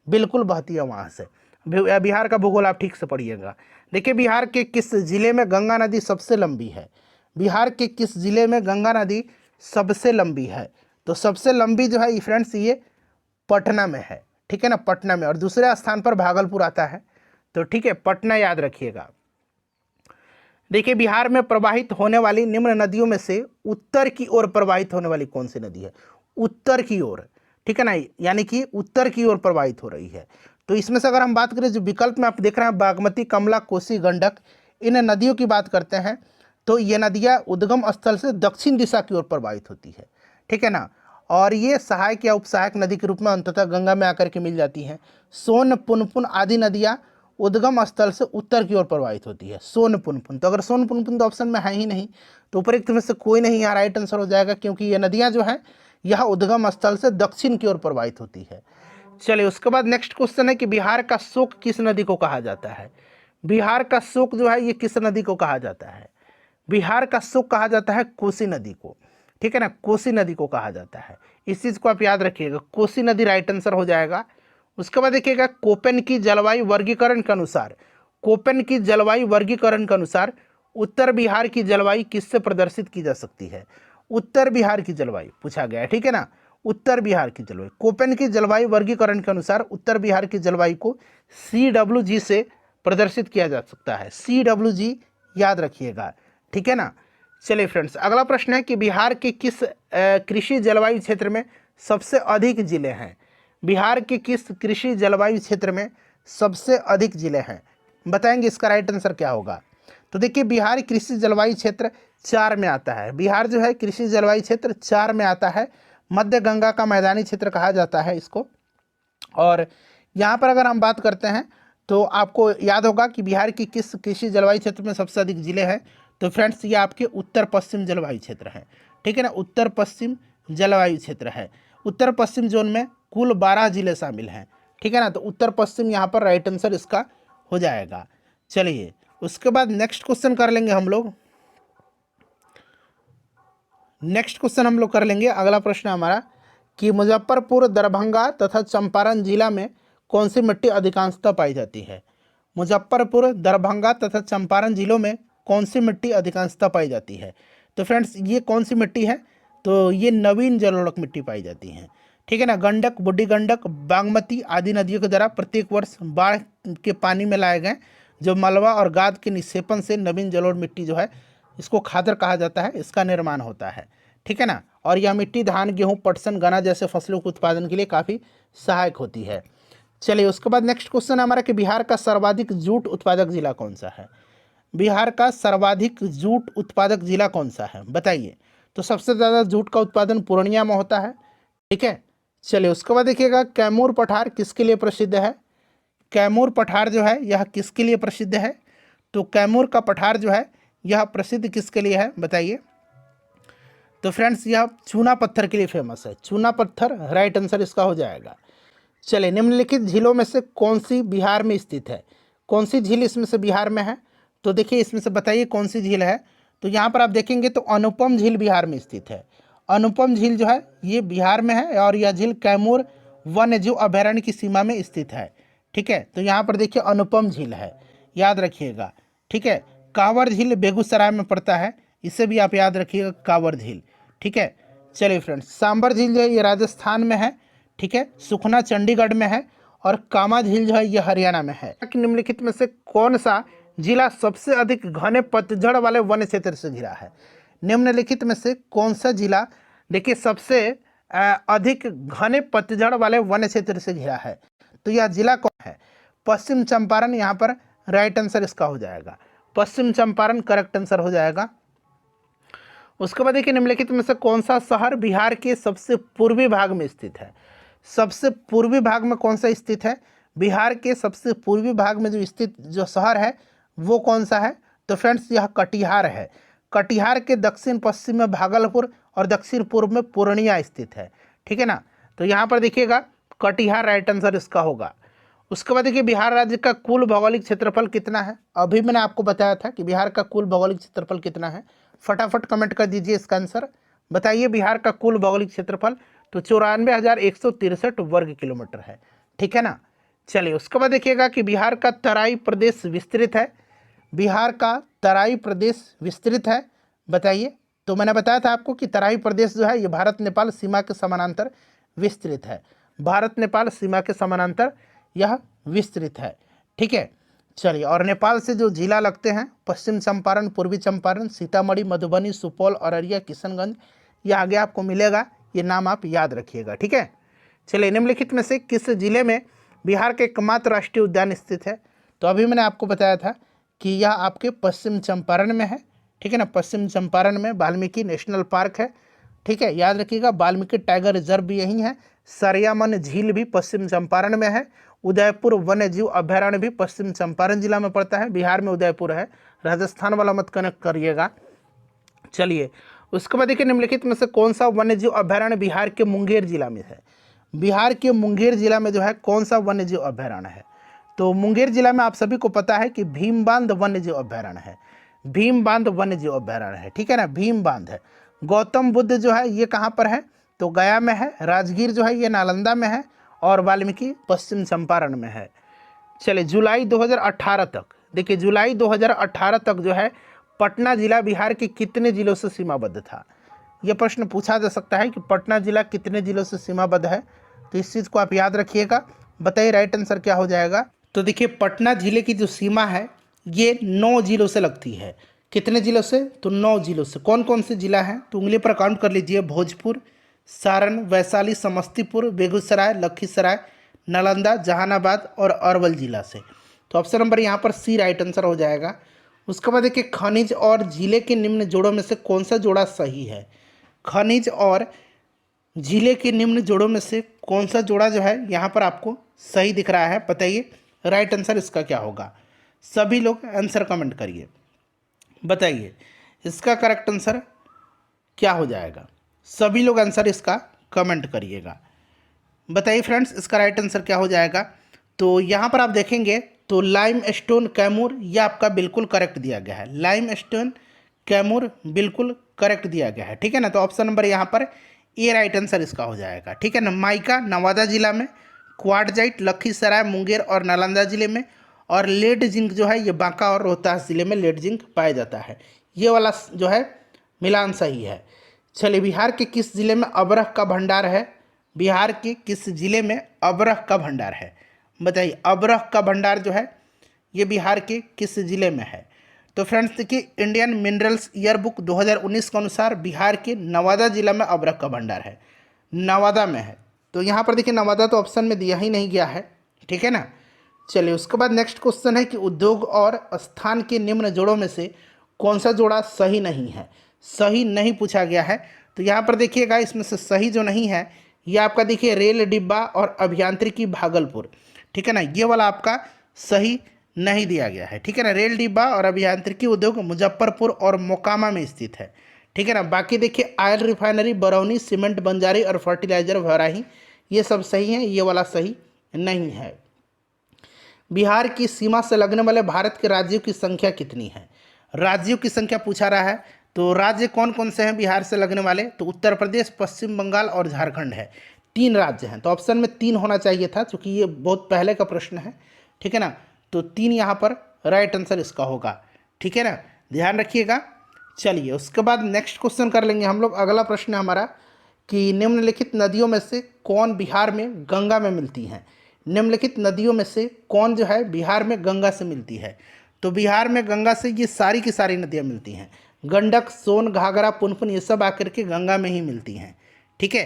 बिल्कुल बहती है वहाँ से। बिहार का भूगोल आप ठीक से पढ़िएगा। देखिए बिहार के किस जिले में गंगा नदी सबसे लंबी है? बिहार के किस जिले में गंगा नदी सबसे लंबी है? तो सबसे लंबी जो है फ्रेंड्स ये पटना में है, ठीक है ना, पटना में, और दूसरे स्थान पर भागलपुर आता है। तो ठीक है, पटना याद रखिएगा। देखिए बिहार में प्रवाहित होने वाली निम्न नदियों में से उत्तर की ओर प्रवाहित होने वाली कौन सी नदी है? उत्तर की ओर, ठीक है ना, यानी कि उत्तर की ओर प्रवाहित हो रही है। तो इसमें से अगर हम बात करें, जो विकल्प में आप देख रहे हैं बागमती, कमला, कोसी, गंडक, इन नदियों की बात करते हैं तो ये नदियाँ उद्गम स्थल से दक्षिण दिशा की ओर प्रवाहित होती है, ठीक है ना, और ये सहायक या उपसहायक नदी के रूप में अंततः गंगा में आकर के मिल जाती हैं। सोन, पुनपुन आदि नदियाँ उद्गम स्थल से उत्तर की ओर प्रवाहित होती है। सोन, पुनपुन, तो अगर सोन, पुनपुन तो ऑप्शन में है ही नहीं, तो उपरोक्त में से कोई नहीं यहाँ राइट आंसर हो जाएगा, क्योंकि ये नदियाँ जो हैं यह उद्गम स्थल से दक्षिण की ओर प्रवाहित होती है। चलिए उसके बाद नेक्स्ट क्वेश्चन है कि बिहार का शोक किस नदी को कहा जाता है? बिहार का शोक जो है ये किस नदी को कहा जाता है? बिहार का शोक कहा जाता है कोसी नदी को, ठीक है ना, कोसी नदी को कहा जाता है। इस चीज़ को आप याद रखिएगा, कोसी नदी राइट आंसर हो जाएगा। उसके बाद देखिएगा कोपेन की जलवायु वर्गीकरण के अनुसार, कोपेन की जलवायु वर्गीकरण के अनुसार उत्तर बिहार की जलवायु किससे प्रदर्शित की जा सकती है? उत्तर बिहार की जलवायु पूछा गया है, ठीक है ना, उत्तर बिहार की जलवायु। कोपेन की जलवायु वर्गीकरण के अनुसार उत्तर बिहार की जलवायु को CWG से प्रदर्शित किया जा सकता है। CWG याद रखिएगा, ठीक है ना। चलिए फ्रेंड्स, अगला प्रश्न है कि बिहार के किस कृषि जलवायु क्षेत्र में सबसे अधिक जिले हैं? बिहार के किस कृषि जलवायु क्षेत्र में सबसे अधिक जिले हैं? बताएंगे इसका राइट आंसर क्या होगा। तो देखिए बिहार कृषि जलवायु क्षेत्र 4 में आता है। बिहार जो है कृषि जलवायु क्षेत्र 4 में आता है। मध्य गंगा का मैदानी क्षेत्र कहा जाता है इसको। और यहाँ पर अगर हम बात करते हैं तो आपको याद होगा कि बिहार की किस कृषि जलवायु क्षेत्र में सबसे अधिक जिले हैं। तो फ्रेंड्स ये आपके उत्तर पश्चिम जलवायु क्षेत्र है, ठीक है ना, उत्तर पश्चिम जलवायु क्षेत्र है। उत्तर पश्चिम जोन में कुल 12 जिले शामिल हैं, ठीक है ना, तो उत्तर पश्चिम यहाँ पर राइट आंसर इसका हो जाएगा। चलिए उसके बाद नेक्स्ट क्वेश्चन कर लेंगे हम लोग। नेक्स्ट क्वेश्चन हम लोग कर लेंगे, अगला प्रश्न हमारा कि मुजफ्फरपुर, दरभंगा तथा चंपारण जिला में कौन सी मिट्टी अधिकांशतः पाई जाती है? मुजफ्फरपुर, दरभंगा तथा चंपारण जिलों में कौन सी मिट्टी अधिकांशतः पाई जाती है? तो फ्रेंड्स ये कौन सी मिट्टी है? तो ये नवीन जलोढ़क मिट्टी पाई जाती है, ठीक है ना। गंडक, बूढ़ी गंडक, बागमती आदि नदियों के द्वारा प्रत्येक वर्ष बाढ़ के पानी में लाए गए जो मलबा और गाद के निक्षेपण से नवीन जलोढ़ मिट्टी जो है इसको खादर कहा जाता है, इसका निर्माण होता है, ठीक है ना। और यह मिट्टी धान, गेहूँ, पटसन, गन्ना जैसे फसलों के उत्पादन के लिए काफ़ी सहायक होती है। चलिए उसके बाद नेक्स्ट क्वेश्चन हमारा कि बिहार का सर्वाधिक जूट उत्पादक जिला कौन सा है? बिहार का सर्वाधिक जूट उत्पादक जिला कौन सा है बताइए। तो सबसे ज़्यादा जूट का उत्पादन पूर्णिया में होता है, ठीक है। चलिए उसके बाद देखिएगा कैमूर पठार किसके लिए प्रसिद्ध है? कैमूर पठार जो है यह किसके लिए प्रसिद्ध है? तो कैमूर का पठार जो है यह प्रसिद्ध किसके लिए है बताइए। तो फ्रेंड्स यह चूना पत्थर के लिए फेमस है, चूना पत्थर राइट आंसर इसका हो जाएगा। चलिए निम्नलिखित झीलों में से कौन सी बिहार में स्थित है? कौन सी झील इसमें से बिहार में है? तो देखिए इसमें से बताइए कौन सी झील है। तो यहाँ पर आप देखेंगे तो अनुपम झील बिहार में स्थित है। अनुपम झील जो है ये बिहार में है और यह झील कैमूर वन्यजीव अभयारण्य की सीमा में स्थित है, ठीक है। तो यहाँ पर देखिए अनुपम झील है, याद रखिएगा, ठीक है। कांवर झील बेगूसराय में पड़ता है, इसे भी आप याद रखिएगा, कांवर झील, ठीक है। चलिए फ्रेंड्स, सांबर झील जो है ये राजस्थान में है, ठीक है। सुखना चंडीगढ़ में है और कामा झील जो है ये हरियाणा में है। निम्नलिखित में से कौन सा जिला सबसे अधिक घने पतझड़ वाले वन क्षेत्र से घिरा है? निम्नलिखित में से कौन सा जिला देखिए सबसे अधिक घने पतझड़ वाले वन क्षेत्र से घिरा है? तो यह जिला कौन है? पश्चिम चंपारण यहाँ पर राइट आंसर इसका हो जाएगा, पश्चिम चंपारण करेक्ट आंसर हो जाएगा। उसके बाद देखिए निम्नलिखित में से कौन सा शहर बिहार के सबसे पूर्वी भाग में स्थित है? सबसे पूर्वी भाग में कौन सा स्थित है? बिहार के सबसे पूर्वी भाग में जो स्थित जो शहर है वो कौन सा है? तो फ्रेंड्स यह कटिहार है। कटिहार के दक्षिण पश्चिम में भागलपुर और दक्षिण पूर्व में पूर्णिया स्थित है, ठीक है ना। तो यहाँ पर देखिएगा कटिहार राइट आंसर इसका होगा। उसके बाद देखिए बिहार राज्य का कुल भौगोलिक क्षेत्रफल कितना है? अभी मैंने आपको बताया था कि बिहार का कुल भौगोलिक क्षेत्रफल कितना है। फटाफट कमेंट कर दीजिए इसका आंसर, बताइए बिहार का कुल भौगोलिक क्षेत्रफल। तो 94,163 वर्ग किलोमीटर है, ठीक है ना। चलिए उसके बाद देखिएगा कि बिहार का तराई प्रदेश विस्तृत है। बिहार का तराई प्रदेश विस्तृत है, बताइए। तो मैंने बताया था आपको कि तराई प्रदेश जो है ये भारत नेपाल सीमा के समानांतर विस्तृत है, भारत नेपाल सीमा के समानांतर यह विस्तृत है। ठीक है, चलिए, और नेपाल से जो जिला लगते हैं पश्चिम चंपारण, पूर्वी चंपारण, सीतामढ़ी, मधुबनी, सुपौल, अररिया, किशनगंज, ये आगे आपको मिलेगा, ये नाम आप याद रखिएगा। ठीक है, चलिए, निम्नलिखित में से किस जिले में बिहार के एकमात्र राष्ट्रीय उद्यान स्थित है? तो अभी मैंने आपको बताया था कि यह आपके पश्चिम चंपारण में है। ठीक है ना, पश्चिम चंपारण में वाल्मीकि नेशनल पार्क है। ठीक है, याद रखिएगा, वाल्मीकि टाइगर रिजर्व भी यहीं है, सरियामन झील भी पश्चिम चंपारण में है, उदयपुर वन्य जीव अभ्यारण्य भी पश्चिम चंपारण जिला में पड़ता है, बिहार में उदयपुर है, राजस्थान वाला मत कनेक्ट करिएगा। चलिए, उसके बाद देखिए, निम्नलिखित में से कौन सा वन्य जीव अभ्यारण्य बिहार के मुंगेर जिला में है? बिहार के मुंगेर जिला में जो है कौन सा वन्य जीव अभ्यारण्य है? तो मुंगेर जिला में आप सभी को पता है कि भीमबांध वन्य जीव अभ्यारण्य है, भीमबांध वन्य जीव अभ्यारण्य है। ठीक है ना, भीमबांध है। गौतम बुद्ध जो है ये कहाँ पर है? तो गया में है। राजगीर जो है ये नालंदा में है, और वाल्मीकि पश्चिम चंपारण में है। चलिए, जुलाई 2018 तक, देखिए जुलाई 2018 तक जो है पटना जिला बिहार के कितने जिलों से सीमाबद्ध था? ये प्रश्न पूछा जा सकता है कि पटना जिला कितने जिलों से सीमाबद्ध है, तो इस चीज़ को आप याद रखिएगा। बताइए राइट आंसर क्या हो जाएगा? तो देखिए, पटना जिले की जो सीमा है ये 9 जिलों से लगती है। कितने जिलों से? तो 9 जिलों से। कौन कौन से जिला हैं? तो उंगली पर काउंट कर लीजिए। भोजपुर, सारण, वैशाली, समस्तीपुर, बेगूसराय, लखीसराय, नालंदा, जहानाबाद और अरवल जिला से। तो ऑप्शन नंबर यहाँ पर सी राइट आंसर हो जाएगा। उसके बाद देखिए, खनिज और जिले के निम्न जोड़ों में से कौन सा जोड़ा सही है? खनिज और जिले के निम्न जोड़ों में से कौन सा जोड़ा जो है यहाँ पर आपको सही दिख रहा है? बताइए राइट आंसर इसका क्या होगा? सभी लोग आंसर कमेंट करिए, बताइए इसका करेक्ट आंसर क्या हो जाएगा? सभी लोग आंसर इसका कमेंट करिएगा। बताइए फ्रेंड्स, इसका राइट आंसर क्या हो जाएगा? तो यहाँ पर आप देखेंगे तो लाइम स्टोन कैमूर, ये आपका बिल्कुल करेक्ट दिया गया है। लाइम स्टोन कैमूर बिल्कुल करेक्ट दिया गया है। ठीक है ना, तो ऑप्शन नंबर यहाँ पर ए राइट आंसर इसका हो जाएगा। ठीक है ना, माइका नवादा जिला में, क्वार्टजाइट लखीसराय, मुंगेर और नालंदा जिले में, और लेड जिंक जो है ये बांका और रोहतास जिले में लेड जिंक पाया जाता है। ये वाला जो है मिलान सही है। चलिए, बिहार के किस जिले में अबरख का भंडार है? बिहार के किस जिले में अबरख का भंडार है? बताइए, अबरख का भंडार जो है ये बिहार के किस जिले में है? तो फ्रेंड्स देखिए, इंडियन मिनरल्स ईयर बुक 2019 के अनुसार बिहार के नवादा जिला में अबरख का भंडार है, नवादा में है। तो यहाँ पर देखिए, नवादा तो ऑप्शन में दिया ही नहीं गया है। ठीक है ना, चलिए, उसके बाद नेक्स्ट क्वेश्चन है कि उद्योग और स्थान के निम्न जोड़ों में से कौन सा जोड़ा सही नहीं है? सही नहीं पूछा गया है। तो यहाँ पर देखिएगा, इसमें से सही जो नहीं है ये आपका देखिए रेल डिब्बा और अभियांत्रिकी भागलपुर। ठीक है ना, ये वाला आपका सही नहीं दिया गया है। ठीक है ना, रेल डिब्बा और अभियांत्रिकी उद्योग मुजफ्फरपुर और मोकामा में स्थित है। ठीक है ना, बाकी देखिए oil refinery Barauni, cement Banjari और फर्टिलाइजर भराही, ये सब सही है, ये वाला सही नहीं है। बिहार की सीमा से लगने वाले भारत के राज्यों की संख्या कितनी है? राज्यों की संख्या पूछा रहा है। तो राज्य कौन कौन से हैं बिहार से लगने वाले? तो उत्तर प्रदेश, पश्चिम बंगाल और झारखंड है। 3 राज्य हैं। तो ऑप्शन में 3 होना चाहिए था, क्योंकि ये बहुत पहले का प्रश्न है। ठीक है ना, तो 3 यहाँ पर राइट आंसर इसका होगा। ठीक है ना, ध्यान रखिएगा। चलिए, उसके बाद नेक्स्ट क्वेश्चन कर लेंगे हम लोग। अगला प्रश्न है हमारा कि निम्नलिखित नदियों में से कौन बिहार में गंगा में मिलती हैं? निम्नलिखित नदियों में से कौन जो है बिहार में गंगा से मिलती है? तो बिहार में गंगा से ये सारी की सारी नदियाँ मिलती हैं। गंडक, सोन, घाघरा, पुनपुन, ये सब आकर के गंगा में ही मिलती हैं। ठीक है,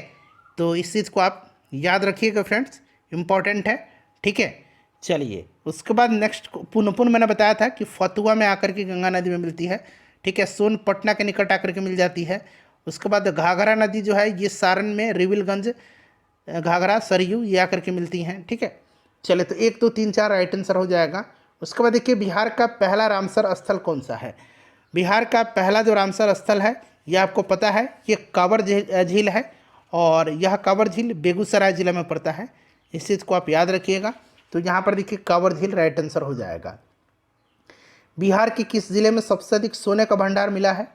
तो इस चीज़ को आप याद रखिएगा फ्रेंड्स, इम्पॉर्टेंट है। ठीक है, चलिए, उसके बाद नेक्स्ट पुनपुन मैंने बताया था कि फतुआ में आकर के गंगा नदी में मिलती है। ठीक है, सोन पटना के निकट आकर के मिल जाती है। उसके बाद घाघरा नदी जो है ये सारण में रिविलगंज, घाघरा, सरयू, ये आकर के मिलती हैं। ठीक है, चले, तो 1 2 3 4 राइट आंसर हो जाएगा। उसके बाद देखिए, बिहार का पहला रामसर स्थल कौन सा है? बिहार का पहला जो रामसर स्थल है ये आपको पता है, ये कांवर झील है, और यह कांवर झील बेगूसराय जिला में पड़ता है। इस चीज़ को आप याद रखिएगा। तो यहाँ पर देखिए कांवर झील राइट आंसर हो जाएगा। बिहार के किस जिले में सबसे अधिक सोने का भंडार मिला है?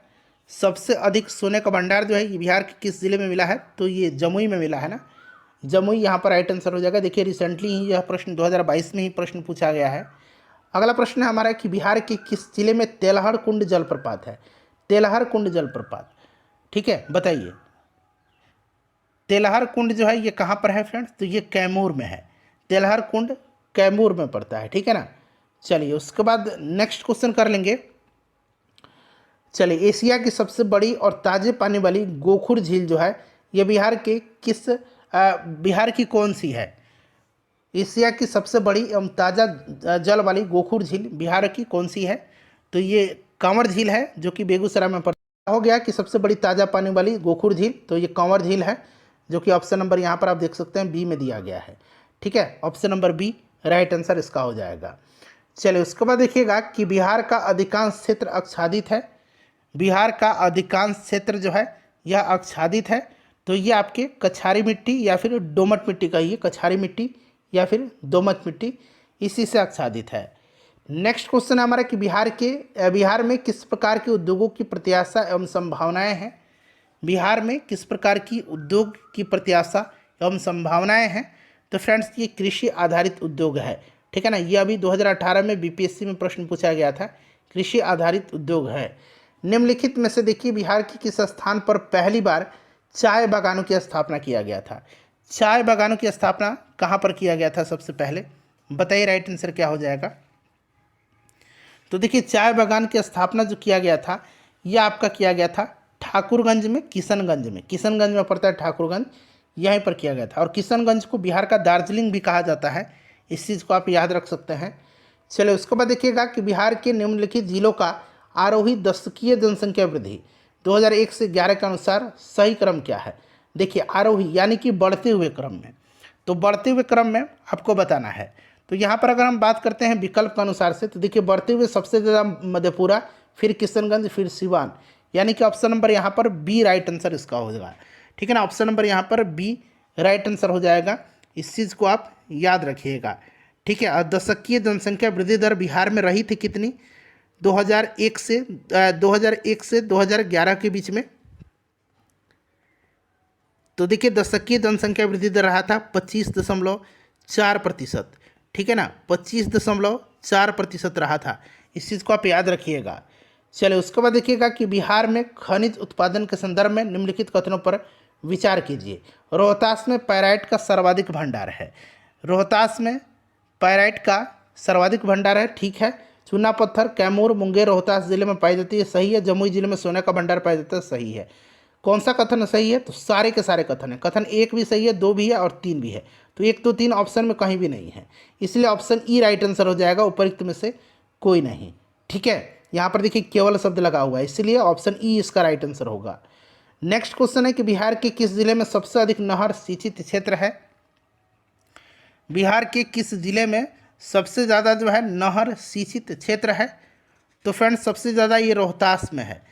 सबसे अधिक सोने का भंडार जो है ये बिहार के किस जिले में मिला है? तो ये जमुई में मिला है ना, जमुई यहाँ पर राइट आंसर हो जाएगा। देखिए, रिसेंटली ही यह प्रश्न 2022 में ही प्रश्न पूछा गया है। अगला प्रश्न है हमारा कि बिहार के किस जिले में तेलहर कुंड जलप्रपात है? तेलहर कुंड जलप्रपात, ठीक है, बताइए तेलहर कुंड जो है ये कहाँ पर है फ्रेंड्स? तो ये कैमूर में है। तेलहर कुंड कैमूर में पड़ता है, ठीक है ना। चलिए उसके बाद नेक्स्ट क्वेश्चन कर लेंगे। चलिए एशिया की सबसे बड़ी और ताजे पानी वाली गोखुर झील जो है ये बिहार के किस बिहार की कौन सी है? एशिया की सबसे बड़ी एवं ताज़ा जल वाली गोखुर झील बिहार की कौन सी है? तो ये कांवर झील है जो कि बेगूसराय में पड़ता। हो गया कि सबसे बड़ी ताज़ा पानी वाली गोखुर झील, तो ये कांवर झील है जो कि ऑप्शन नंबर यहाँ पर आप देख सकते हैं बी में दिया गया है, ठीक है। Option number B right answer इसका हो जाएगा। चलिए उसके बाद देखिएगा कि बिहार का अधिकांश क्षेत्र आच्छादित है। बिहार का अधिकांश क्षेत्र जो है यह आच्छादित है, तो ये आपके कछारी मिट्टी या फिर दोमट मिट्टी कहिए, कछारी मिट्टी या फिर दोमट मिट्टी, इसी से आच्छादित है। नेक्स्ट क्वेश्चन है हमारा कि बिहार में किस प्रकार के उद्योगों की प्रत्याशा एवं संभावनाएं हैं? बिहार में किस प्रकार की उद्योग की प्रत्याशा एवं संभावनाएं हैं? तो फ्रेंड्स ये कृषि आधारित उद्योग है, ठीक है ना। ये अभी 2018 में बीपीएससी में प्रश्न पूछा गया था, कृषि आधारित उद्योग है। निम्नलिखित में से देखिए बिहार के किस स्थान पर पहली बार चाय बागानों की स्थापना किया गया था? चाय बागानों की स्थापना कहाँ पर किया गया था सबसे पहले? बताइए राइट आंसर क्या हो जाएगा। तो देखिए चाय बागान की स्थापना जो किया गया था यह आपका किया गया था ठाकुरगंज में, किशनगंज में पड़ता है ठाकुरगंज, यहीं पर किया गया था। और किशनगंज को बिहार का दार्जिलिंग भी कहा जाता है, इस चीज़ को आप याद रख सकते हैं। चलिए उसके बाद देखिएगा कि बिहार के निम्नलिखित जिलों का आरोही दशकीय जनसंख्या वृद्धि 2001 से 11 के अनुसार सही क्रम क्या है? देखिए आरोही यानी कि बढ़ते हुए क्रम में, तो बढ़ते हुए क्रम में आपको बताना है। तो यहाँ पर अगर हम बात करते हैं विकल्प के अनुसार से, तो देखिए बढ़ते हुए सबसे ज़्यादा मधेपुरा, फिर किशनगंज, फिर सिवान, यानी कि ऑप्शन नंबर यहाँ पर बी राइट आंसर इसका हो जाएगा, ठीक है ना। ऑप्शन नंबर यहाँ पर बी राइट आंसर हो जाएगा, इस चीज़ को आप याद रखिएगा, ठीक है। और दशकीय जनसंख्या वृद्धि दर बिहार में रही थी कितनी? 2001 से 2011 के बीच में। तो देखिए दशकीय जनसंख्या वृद्धि दर रहा था 25.4%, ठीक है ना, 25.4% रहा था, इस चीज़ को आप याद रखिएगा। चलिए उसके बाद देखिएगा कि बिहार में खनिज उत्पादन के संदर्भ में निम्नलिखित कथनों पर विचार कीजिए। रोहतास में पैराइट का सर्वाधिक भंडार है। रोहतास में पैराइट का सर्वाधिक भंडार है, ठीक है। चूना पत्थर कैमूर, मुंगेर, रोहतास जिले में पाई जाती है, सही है। जमुई जिले में सोने का भंडार पाया जाता है, सही है। कौन सा कथन सही है? तो सारे के सारे कथन है। कथन 1 भी सही है, 2 भी है और 3 भी है। तो 1, 2, 3 ऑप्शन में कहीं भी नहीं है, इसलिए ऑप्शन ई राइट आंसर हो जाएगा, उपरोक्त में से कोई नहीं, ठीक है। यहाँ पर देखिए केवल शब्द लगा हुआ है, इसलिए ऑप्शन ई इसका राइट आंसर होगा। नेक्स्ट क्वेश्चन है कि बिहार के किस जिले में सबसे अधिक नहर सिंचित क्षेत्र है? बिहार के किस जिले में सबसे ज़्यादा जो है नहर सिंचित क्षेत्र है? तो फ्रेंड्स सबसे ज़्यादा ये रोहतास में है,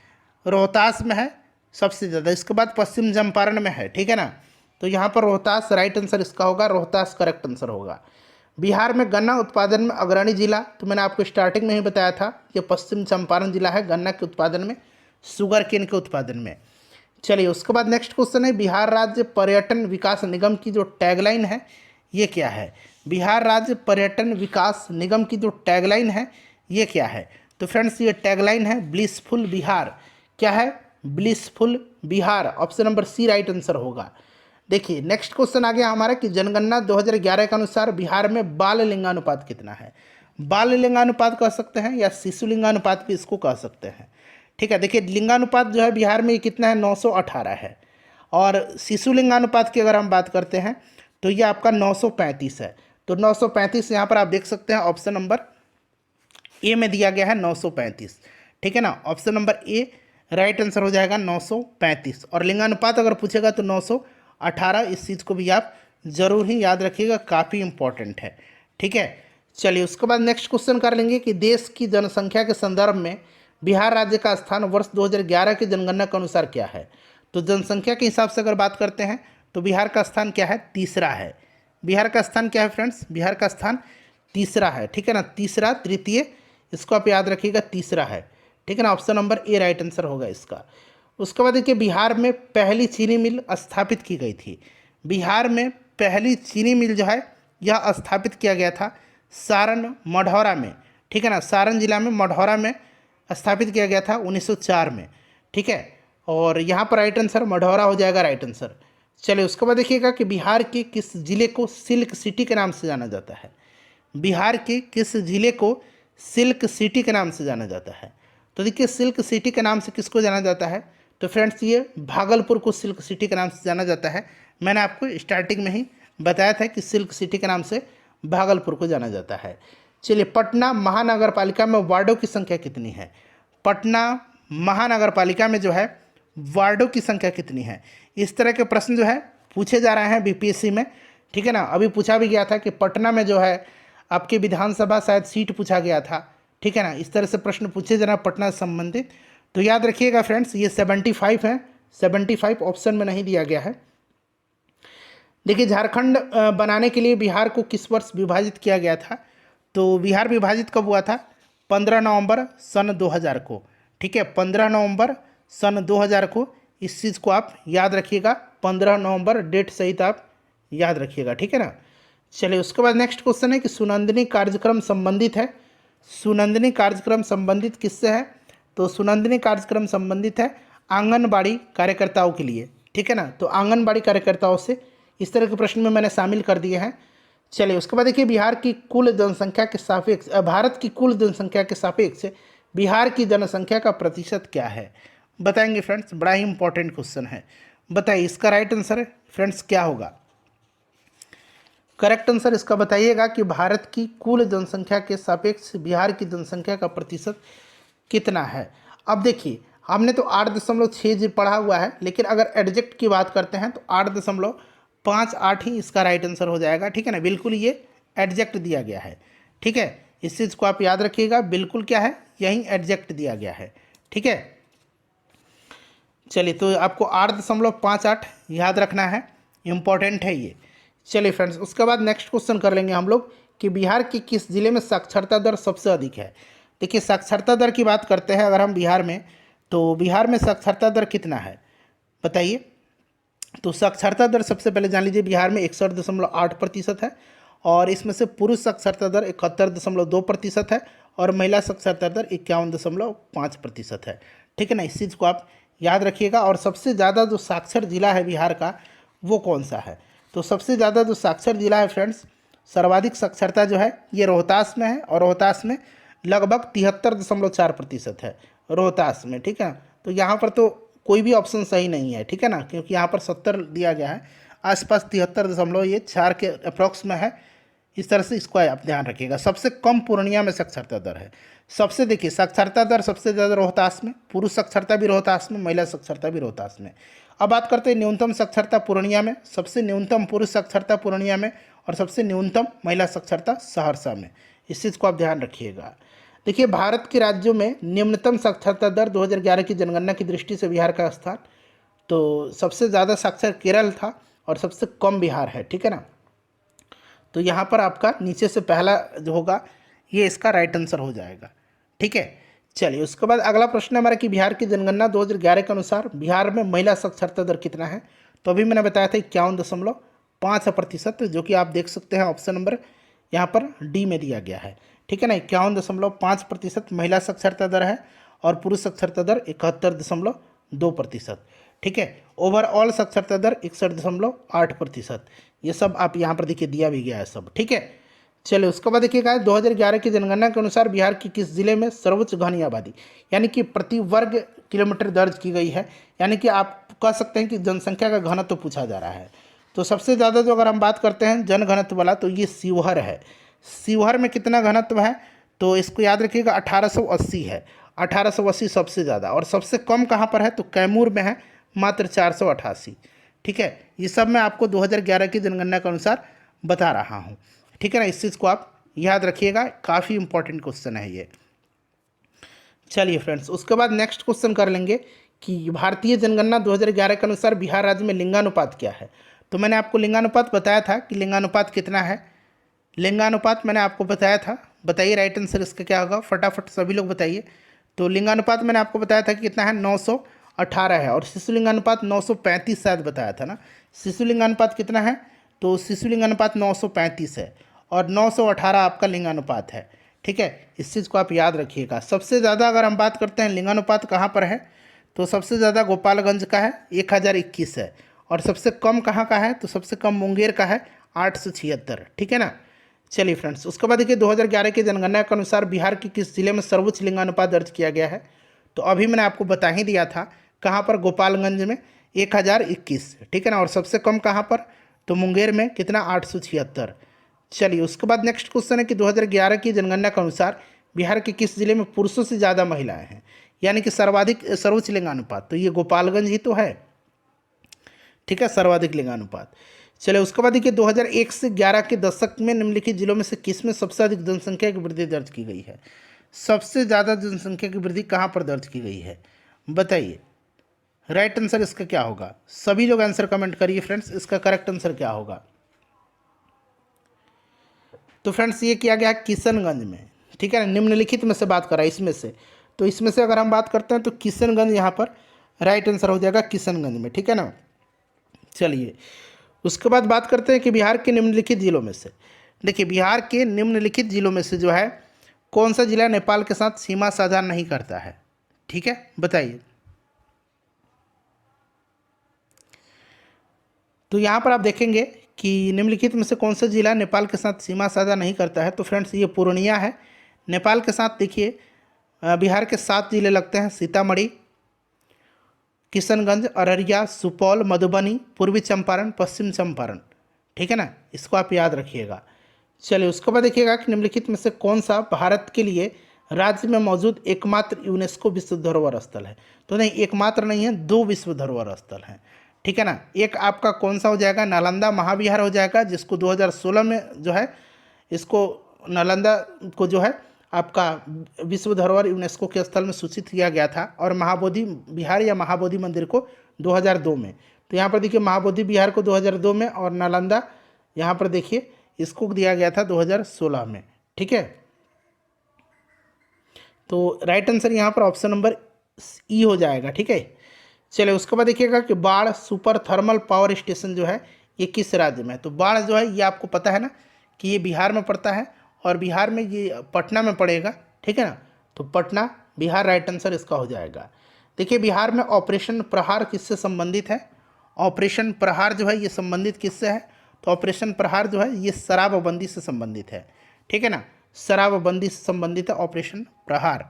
रोहतास में है सबसे ज़्यादा। इसके बाद पश्चिम चंपारण में है, ठीक है ना। तो यहाँ पर रोहतास राइट आंसर इसका होगा, रोहतास करेक्ट आंसर होगा। बिहार में गन्ना उत्पादन में अग्रणी जिला, तो मैंने आपको स्टार्टिंग में ही बताया था कि पश्चिम चंपारण जिला है गन्ना के उत्पादन में, शुगर केन के उत्पादन में। चलिए उसके बाद नेक्स्ट क्वेश्चन है बिहार राज्य पर्यटन विकास निगम की जो टैगलाइन है ये क्या है? बिहार राज्य पर्यटन विकास निगम की जो टैगलाइन है ये क्या है? तो फ्रेंड्स ये टैगलाइन है ब्लिसफुल बिहार। क्या है? Blissful Bihar, option number C right answer होगा। देखिए नेक्स्ट क्वेश्चन आ गया हमारा कि जनगणना 2011 के अनुसार बिहार में बाल लिंगानुपात कितना है? बाल लिंगानुपात कह सकते हैं या शिशु लिंगानुपात भी इसको कह सकते हैं, ठीक है। देखिए लिंगानुपात जो है बिहार में ये कितना है? 918 है। और शिशु लिंगानुपात की अगर हम बात करते हैं तो ये आपका 935 है। तो 935 यहाँ पर आप देख सकते हैं, ऑप्शन नंबर ए में दिया गया है 935, ठीक है ना। Option number A right answer हो जाएगा 935। और लिंगानुपात अगर पूछेगा तो 918, इस चीज़ को भी आप जरूर ही याद रखिएगा, काफ़ी इंपॉर्टेंट है, ठीक है। चलिए उसके बाद नेक्स्ट क्वेश्चन कर लेंगे कि देश की जनसंख्या के संदर्भ में बिहार राज्य का स्थान वर्ष 2011 की जनगणना के अनुसार क्या है? तो जनसंख्या के हिसाब से अगर बात करते हैं तो बिहार का स्थान क्या है? तीसरा है। बिहार का स्थान क्या है फ्रेंड्स? बिहार का स्थान तीसरा है, ठीक है ना। तीसरा, तृतीय, इसको आप याद रखिएगा, तीसरा है, ठीक है ना। Option number A right answer होगा इसका। उसके बाद देखिए बिहार में पहली चीनी मिल स्थापित की गई थी। बिहार में पहली चीनी मिल जो है यह स्थापित किया गया था सारण मढ़ौरा में, ठीक है ना। सारण जिला में मढ़ौरा में स्थापित किया गया था 1904 में, ठीक है। और यहाँ पर राइट आंसर मढ़ौरा हो जाएगा राइट आंसर। चलिए उसके बाद देखिएगा कि बिहार के किस जिले को सिल्क सिटी के नाम से जाना जाता है। बिहार के किस जिले को सिल्क सिटी के नाम से जाना जाता है? तो देखिए सिल्क सिटी के नाम से किसको जाना जाता है? तो फ्रेंड्स ये भागलपुर को सिल्क सिटी के नाम से जाना जाता है। मैंने आपको स्टार्टिंग में ही बताया था कि सिल्क सिटी के नाम से भागलपुर को जाना जाता है। चलिए पटना महानगर पालिका में वार्डों की संख्या कितनी है? पटना महानगर पालिका में जो है वार्डों की संख्या कितनी है? इस तरह के प्रश्न जो है पूछे जा रहे हैं बीपीएससी में, ठीक है ना। अभी पूछा भी गया था कि पटना में जो है आपके विधानसभा शायद सीट पूछा गया था, ठीक है ना। इस तरह से प्रश्न पूछे जा रहे हैं पटना से संबंधित। तो याद रखिएगा फ्रेंड्स ये 75 है, 75 ऑप्शन में नहीं दिया गया है। देखिए झारखंड बनाने के लिए बिहार को किस वर्ष विभाजित किया गया था? तो बिहार विभाजित कब हुआ था? 15 नवंबर सन 2000 को, ठीक है। 15 नवंबर सन 2000 को इस चीज़ को आप याद रखिएगा, 15 नवंबर डेट सहित आप याद रखिएगा, ठीक है ना। चलिए उसके बाद नेक्स्ट क्वेश्चन है कि सुनंदनी कार्यक्रम संबंधित है। सुनंदनी कार्यक्रम संबंधित किससे है? तो सुनंदनी कार्यक्रम संबंधित है आंगनबाड़ी कार्यकर्ताओं के लिए, ठीक है ना। तो आंगनबाड़ी कार्यकर्ताओं से इस तरह के प्रश्न में मैंने शामिल कर दिए हैं। चलिए उसके बाद देखिए बिहार की कुल जनसंख्या के सापेक्ष भारत की कुल जनसंख्या के सापेक्ष बिहार की जनसंख्या का प्रतिशत क्या है? बताएंगे फ्रेंड्स, बड़ा ही इंपॉर्टेंट क्वेश्चन है। बताइए इसका राइट आंसर फ्रेंड्स क्या होगा? करेक्ट आंसर इसका बताइएगा कि भारत की कुल जनसंख्या के सापेक्ष बिहार की जनसंख्या का प्रतिशत कितना है। अब देखिए हमने तो 8.6 पढ़ा हुआ है, लेकिन अगर एडजेक्ट की बात करते हैं तो 8.58 ही इसका राइट आंसर हो जाएगा, ठीक है ना। बिल्कुल ये एडजेक्ट दिया गया है, ठीक है। इस चीज़ को आप याद रखिएगा, बिल्कुल क्या है यही एडजेक्ट दिया गया है, ठीक है। चलिए तो आपको 8.58 याद रखना है, इम्पॉर्टेंट है ये। चलिए फ्रेंड्स उसके बाद नेक्स्ट क्वेश्चन कर लेंगे हम लोग कि बिहार के किस जिले में साक्षरता दर सबसे अधिक है। देखिए साक्षरता दर की बात करते हैं अगर हम बिहार में, तो बिहार में साक्षरता दर कितना है बताइए। तो साक्षरता दर सबसे पहले जान लीजिए बिहार में 61.8% है, और इसमें से पुरुष साक्षरता दर 71.2% है, और महिला साक्षरता दर 51.5% है, ठीक है ना। इस चीज़ को आप याद रखिएगा। और सबसे ज़्यादा जो साक्षर जिला है बिहार का वो कौन सा है? तो सबसे ज़्यादा जो साक्षर जिला है फ्रेंड्स, सर्वाधिक साक्षरता जो है ये रोहतास में है, और रोहतास में लगभग 73.4% है रोहतास में, ठीक है। तो यहाँ पर तो कोई भी ऑप्शन सही नहीं है, ठीक है ना, क्योंकि यहाँ पर 70 दिया गया है, आसपास 73.4 के अप्रॉक्स में है। इस तरह से इसको आप ध्यान रखिएगा। सबसे कम पूर्णिया में साक्षरता दर है। सबसे देखिए साक्षरता दर सबसे ज़्यादा रोहतास में, पुरुष साक्षरता भी रोहतास में, महिला साक्षरता भी रोहतास में। अब बात करते हैं न्यूनतम साक्षरता पूर्णिया में। सबसे न्यूनतम पुरुष साक्षरता पूर्णिया में, और सबसे न्यूनतम महिला साक्षरता सहरसा में। इस चीज़ को आप ध्यान रखिएगा। देखिए भारत के राज्यों में निम्नतम साक्षरता दर 2011 की जनगणना की दृष्टि से बिहार का स्थान, तो सबसे ज़्यादा साक्षर केरल था और सबसे कम बिहार है, ठीक है ना। तो यहाँ पर आपका नीचे से पहला जो होगा ये इसका राइट आंसर हो जाएगा, ठीक है। चलिए उसके बाद अगला प्रश्न हमारा कि बिहार की जनगणना 2011 के अनुसार बिहार में महिला साक्षरता दर कितना है? तो अभी मैंने बताया था 51.5%, जो कि आप देख सकते हैं ऑप्शन नंबर यहाँ पर डी में दिया गया है, ठीक है ना। 51.5% महिला साक्षरता दर है, और पुरुष साक्षरता दर 71.2%, ठीक है। ओवरऑल साक्षरता दर 61.8%। ये सब आप यहाँ पर देखिए दिया भी गया है सब, ठीक है। चलिए उसके बाद देखिएगा 2011 की जनगणना के अनुसार बिहार की किस जिले में सर्वोच्च घनी आबादी यानी कि प्रति वर्ग किलोमीटर दर्ज की गई है, यानी कि आप कह सकते हैं कि जनसंख्या का घनत्व तो पूछा जा रहा है। तो सबसे ज़्यादा जो अगर हम बात करते हैं जन घनत्व वाला, तो ये शिवहर है। शिवहर में कितना घनत्व है? तो इसको याद रखिएगा 1880 है, 1880 सबसे ज़्यादा। और सबसे कम कहाँ पर है? तो कैमूर में है, मात्र 488, ठीक है। ये सब मैं आपको 2011 की जनगणना के अनुसार बता रहा हूँ, ठीक है ना। इस चीज़ को आप याद रखिएगा, काफ़ी इंपॉर्टेंट क्वेश्चन है ये। चलिए फ्रेंड्स उसके बाद नेक्स्ट क्वेश्चन कर लेंगे कि भारतीय जनगणना 2011 के अनुसार बिहार राज्य में लिंगानुपात क्या है। तो मैंने आपको लिंगानुपात बताया था कि लिंगानुपात कितना है। लिंगानुपात मैंने आपको बताया था, बताइए राइट आंसर इसका क्या होगा, फटाफट सभी लोग बताइए। तो लिंगानुपात मैंने आपको बताया था कि कितना है, 918 है, और शिशु लिंगानुपात 935 शायद बताया था ना। शिशु लिंगानुपात कितना है? तो शिशु लिंगानुपात 935 है, और 918 आपका लिंगानुपात है, ठीक है। इस चीज़ को आप याद रखिएगा। सबसे ज़्यादा अगर हम बात करते हैं लिंगानुपात कहाँ पर है, तो सबसे ज़्यादा गोपालगंज का है 1021 है, और सबसे कम कहाँ का है, तो सबसे कम मुंगेर का है 876, ठीक है ना। चलिए फ्रेंड्स, उसके बाद देखिए 2011 की जनगणना के अनुसार बिहार के किस जिले में सर्वोच्च लिंगानुपात दर्ज किया गया है, तो अभी मैंने आपको बता ही दिया था, कहाँ पर, गोपालगंज में 1021, ठीक है ना। और सबसे कम कहाँ पर, तो मुंगेर में कितना, 876। चलिए उसके बाद नेक्स्ट क्वेश्चन है कि 2011 की जनगणना के अनुसार बिहार के किस जिले में पुरुषों से ज़्यादा महिलाएं हैं, यानी कि सर्वाधिक सर्वोच्च लिंगानुपात, तो ये गोपालगंज ही तो है, ठीक है, सर्वाधिक लिंगानुपात। चलिए उसके बाद देखिए 2001 से 11 के दशक में निम्नलिखित जिलों में से किस में सबसे अधिक जनसंख्या की वृद्धि दर्ज की गई है। सबसे ज़्यादा जनसंख्या की वृद्धि कहाँ पर दर्ज की गई है, बताइए। राइट आंसर इसका क्या होगा, सभी लोग आंसर कमेंट करिए फ्रेंड्स, इसका करेक्ट आंसर क्या होगा। तो फ्रेंड्स ये किया गया किशनगंज में, ठीक है ना। निम्नलिखित में से बात करा इसमें से, तो इसमें से अगर हम बात करते हैं तो किशनगंज यहाँ पर राइट आंसर हो जाएगा, किशनगंज में, ठीक है ना। चलिए उसके बाद बात करते हैं कि बिहार के निम्नलिखित जिलों में से, देखिए बिहार के निम्नलिखित जिलों में से जो है कौन सा जिला नेपाल के साथ सीमा साझा नहीं करता है, ठीक है, बताइए। तो यहाँ पर आप देखेंगे कि निम्नलिखित में से कौन सा जिला नेपाल के साथ सीमा साझा नहीं करता है, तो फ्रेंड्स ये पूर्णिया है। नेपाल के साथ देखिए बिहार के 7 जिले लगते हैं, सीतामढ़ी, किशनगंज, अररिया, सुपौल, मधुबनी, पूर्वी चंपारण, पश्चिम चंपारण, ठीक है ना, इसको आप याद रखिएगा। चलिए उसके बाद देखिएगा कि निम्नलिखित में से कौन सा भारत के लिए राज्य में मौजूद एकमात्र यूनेस्को विश्व धरोहर स्थल है, तो नहीं, एकमात्र नहीं है, 2 विश्व धरोहर स्थल हैं, ठीक है ना। एक आपका कौन सा हो जाएगा, नालंदा महाविहार हो जाएगा, जिसको 2016 में जो है इसको नालंदा को जो है आपका विश्व धरोहर यूनेस्को के स्थल में सूचित किया गया था, और महाबोधि विहार या महाबोधि मंदिर को 2002 में। तो यहाँ पर देखिए महाबोधि विहार को 2002 में, और नालंदा यहाँ पर देखिए इसको दिया गया था 2016 में, ठीक है। तो राइट आंसर यहाँ पर ऑप्शन नंबर ई हो जाएगा, ठीक है। चलिए उसके बाद देखिएगा कि बाढ़ सुपर थर्मल पावर स्टेशन जो है ये किस राज्य में है, तो बाढ़ जो है ये आपको पता है ना कि ये बिहार में पड़ता है, और बिहार में ये पटना में पड़ेगा, ठीक है ना। तो पटना बिहार राइट आंसर इसका हो जाएगा। देखिए बिहार में ऑपरेशन प्रहार किससे संबंधित है, ऑपरेशन प्रहार जो है ये संबंधित किससे है, तो ऑपरेशन प्रहार जो है ये शराबबंदी से संबंधित है, ठीक है ना, शराबबंदी से संबंधित है ऑपरेशन प्रहार।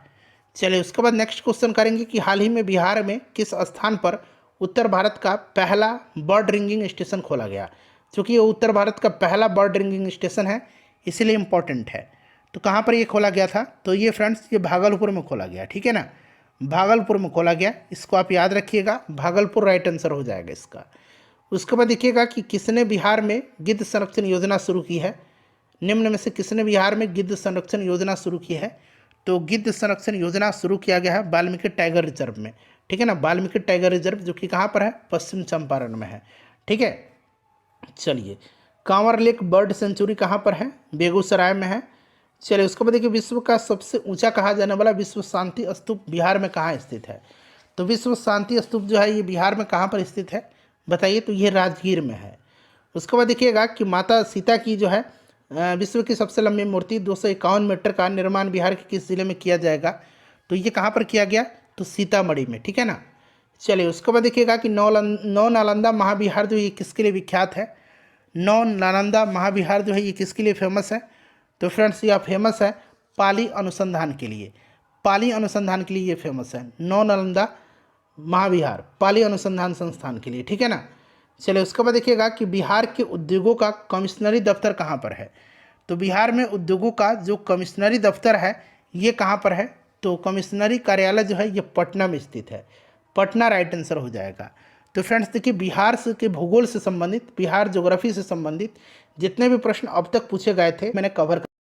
चलिए उसके बाद नेक्स्ट क्वेश्चन करेंगे कि हाल ही में बिहार में किस स्थान पर उत्तर भारत का पहला बर्ड रिंगिंग स्टेशन खोला गया, क्योंकि ये उत्तर भारत का पहला बर्ड रिंगिंग स्टेशन है इसीलिए इम्पोर्टेंट है। तो कहाँ पर ये खोला गया था, तो ये फ्रेंड्स ये भागलपुर में खोला गया, ठीक है ना, भागलपुर में खोला गया, इसको आप याद रखिएगा, भागलपुर राइट आंसर हो जाएगा इसका। उसके बाद देखिएगा कि किसने बिहार में गिद्ध संरक्षण योजना शुरू की है, निम्न में से किसने बिहार में गिद्ध संरक्षण योजना शुरू की है, तो गिद्ध संरक्षण योजना शुरू किया गया है वाल्मीकि टाइगर रिजर्व में, ठीक है ना, वाल्मीकि टाइगर रिजर्व जो कि कहाँ पर है, पश्चिम चंपारण में है, ठीक है। चलिए कांवर लेक बर्ड सेंचुरी कहाँ पर है, बेगूसराय में है। चलिए उसके बाद देखिए विश्व का सबसे ऊंचा कहा जाने वाला विश्व शांति स्तूप बिहार में कहाँ स्थित है, तो विश्व शांति स्तूप जो है ये बिहार में कहाँ पर स्थित है, बताइए, तो ये राजगीर में है। उसके बाद देखिएगा कि माता सीता की जो है विश्व की सबसे लंबी मूर्ति 251 मीटर का निर्माण बिहार के किस जिले में किया जाएगा, तो ये कहाँ पर किया गया, तो सीतामढ़ी में, ठीक है ना। चलिए उसके बाद देखिएगा कि नौ नालंदा महाविहार जो ये किसके लिए विख्यात है, नौ नालंदा महाविहार जो है ये किसके लिए फेमस है, तो फ्रेंड्स यह फेमस है पाली अनुसंधान के लिए, पाली अनुसंधान के लिए ये फेमस है, नौ नालंदा महाविहार पाली अनुसंधान संस्थान के लिए, ठीक है ना। चलिए उसके बाद देखिएगा कि बिहार के उद्योगों का कमिश्नरी दफ्तर कहाँ पर है, तो बिहार में उद्योगों का जो कमिश्नरी दफ्तर है ये कहाँ पर है, तो कमिश्नरी कार्यालय जो है ये पटना में स्थित है, पटना राइट आंसर हो जाएगा। तो फ्रेंड्स देखिए बिहार से के भूगोल से संबंधित, बिहार ज्योग्राफी से संबंधित जितने भी प्रश्न अब तक पूछे गए थे मैंने कवर